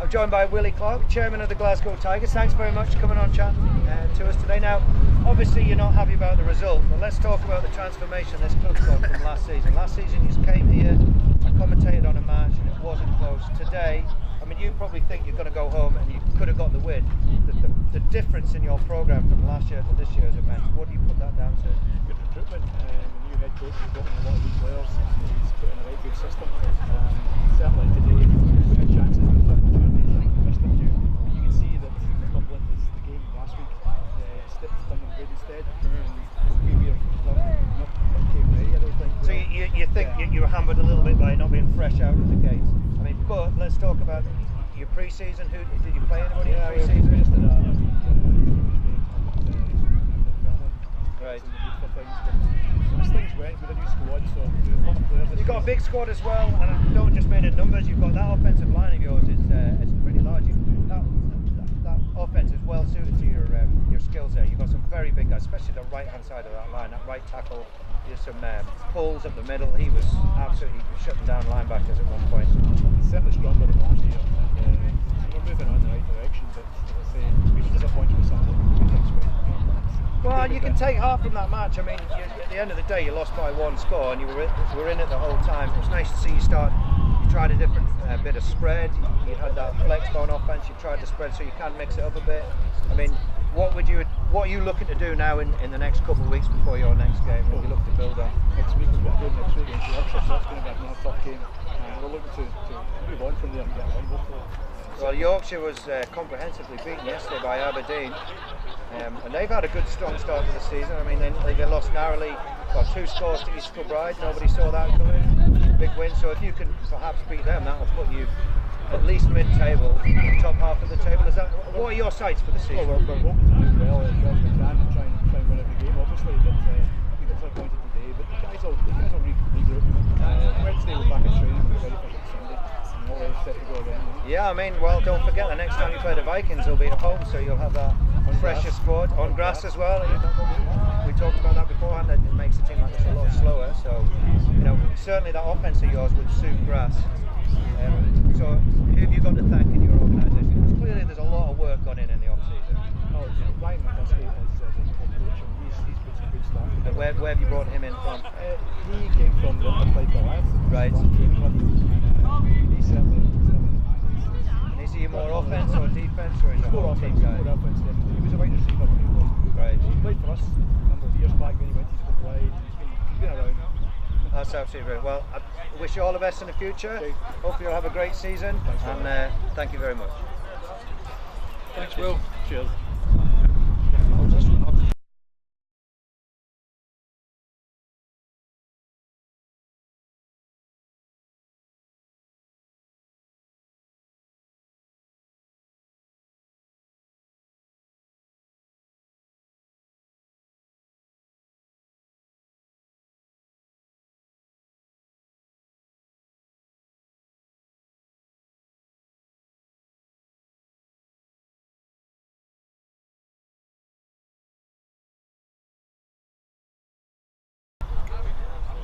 I'm joined by Willie Clark, Chairman of the Glasgow Tigers. Thanks very much for coming on chat to us today. Now, obviously you're not happy about the result, but let's talk about the transformation this club's got from last season. Last season you came here and commentated on a match and it wasn't close. Today, I mean, you probably think you're going to go home and you could have got the win. The difference in your programme from last year to this year is immense. What do you put that down to? Good recruitment. The new head coach has got a lot of good players and he's put in a right good system. Certainly today, we had chances and opportunities and missed a few. You can see that Northumberland is the game last week. Stick's done them good instead. We were not came ready, I don't think. So you think you were hampered a little bit by not being fresh out of the gates. I mean, but let's talk about your pre-season. Who did you play anybody in pre-season? We just did a Right. As things went with a new squad, so there's a lot of players. You've got a big squad as well, and I don't just mean in numbers. You've got that offensive line of yours is pretty large. That offense is well suited to your skills there. You've got some very big guys, especially the right hand side of that line. That right tackle. There's some pulls up the middle. He was absolutely shutting down linebackers at one point. He's certainly stronger than last year. We're moving on in the right direction, but as I say, we were disappointed with some of the things. Well, you can take heart from that match. I mean, at the end of the day, you lost by one score, and you were in it the whole time. It was nice to see you start. You tried a different bit of spread. You had that flex bone offense. You tried to spread so you can mix it up a bit. I mean, what are you looking to do now in the next couple of weeks before your next game? What do you look to build on? Next week we've got a game next week against Yorkshire, so it's going to be another tough game. We're looking to move on from there and get a win, hopefully. Well, Yorkshire was comprehensively beaten yesterday by Aberdeen, and they've had a good strong start to the season. I mean, they lost narrowly, got 2 scores to East Kilbride. Nobody saw that coming. Big win. So if you can perhaps beat them, that will put you at least mid-table, top half of the table. What are your sights for the season? Well, we're hoping to do well as we can and try and win every game, obviously. But we got disappointed today. But the guys will regroup. Wednesday we're back at training. We're ready for Sunday. All set to go again. Yeah, I mean, well, don't forget the next time you play the Vikings will be at home, so you'll have that fresher squad on grass as well. We talked about that beforehand. That it makes the team like this a lot slower. So, certainly that offense of yours would suit grass. So, who have you got to thank in your organisation? Because clearly there's a lot of work gone in the off season. Oh, Ryan McCuskey is the head coach, and he's put some good stuff. And where have you brought him in from? He came from the Interplay Goliath. Right. He's certainly. And is he more offense or defence, or is he a whole team guy? More offense, definitely. He was a wide receiver when he played. Right. He played for us a number of years back when he went to East Kilbride. He's been around. That's absolutely brilliant. Well, I wish you all the best in the future. Okay. Hope you'll have a great season. Thanks, and thank you very much. Thanks, Will. Cheers.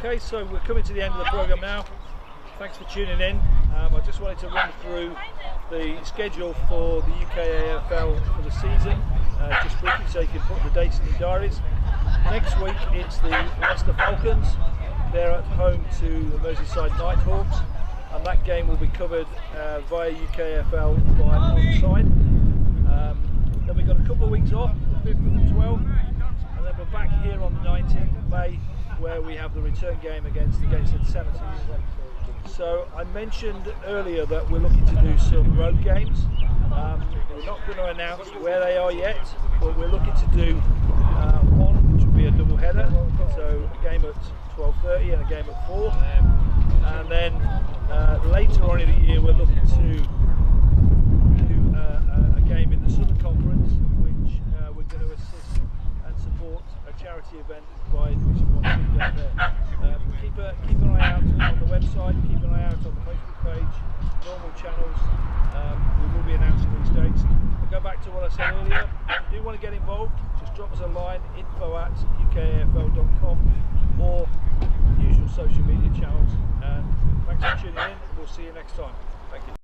Okay, so we're coming to the end of the programme now. Thanks for tuning in. I just wanted to run through the schedule for the UK AFL for the season, just briefly so you can put the dates in your diaries. Next week it's the Leicester Falcons. They're at home to the Merseyside Nighthawks, and that game will be covered via UK AFL by Onside. Then we've got a couple of weeks off, the 5th and the 12th, and then we're back here on the 19th of May, where we have the return game against the Senators. So I mentioned earlier that we're looking to do some road games. We're not going to announce where they are yet, but we're looking to do one which will be a double header, so a game at 12:30 and a game at 4. And then later on in the year we're looking to do a game in the Southern Conference, which we're going to assist and support a charity event by Division 1 team down there. Keep an eye out on the website, keep an ie out on the Facebook page, normal channels. We will be announcing these dates. I'll go back to what I said earlier. If you do want to get involved, just drop us a line, info@ukafl.com, or usual social media channels. And thanks for tuning in, and we'll see you next time. Thank you.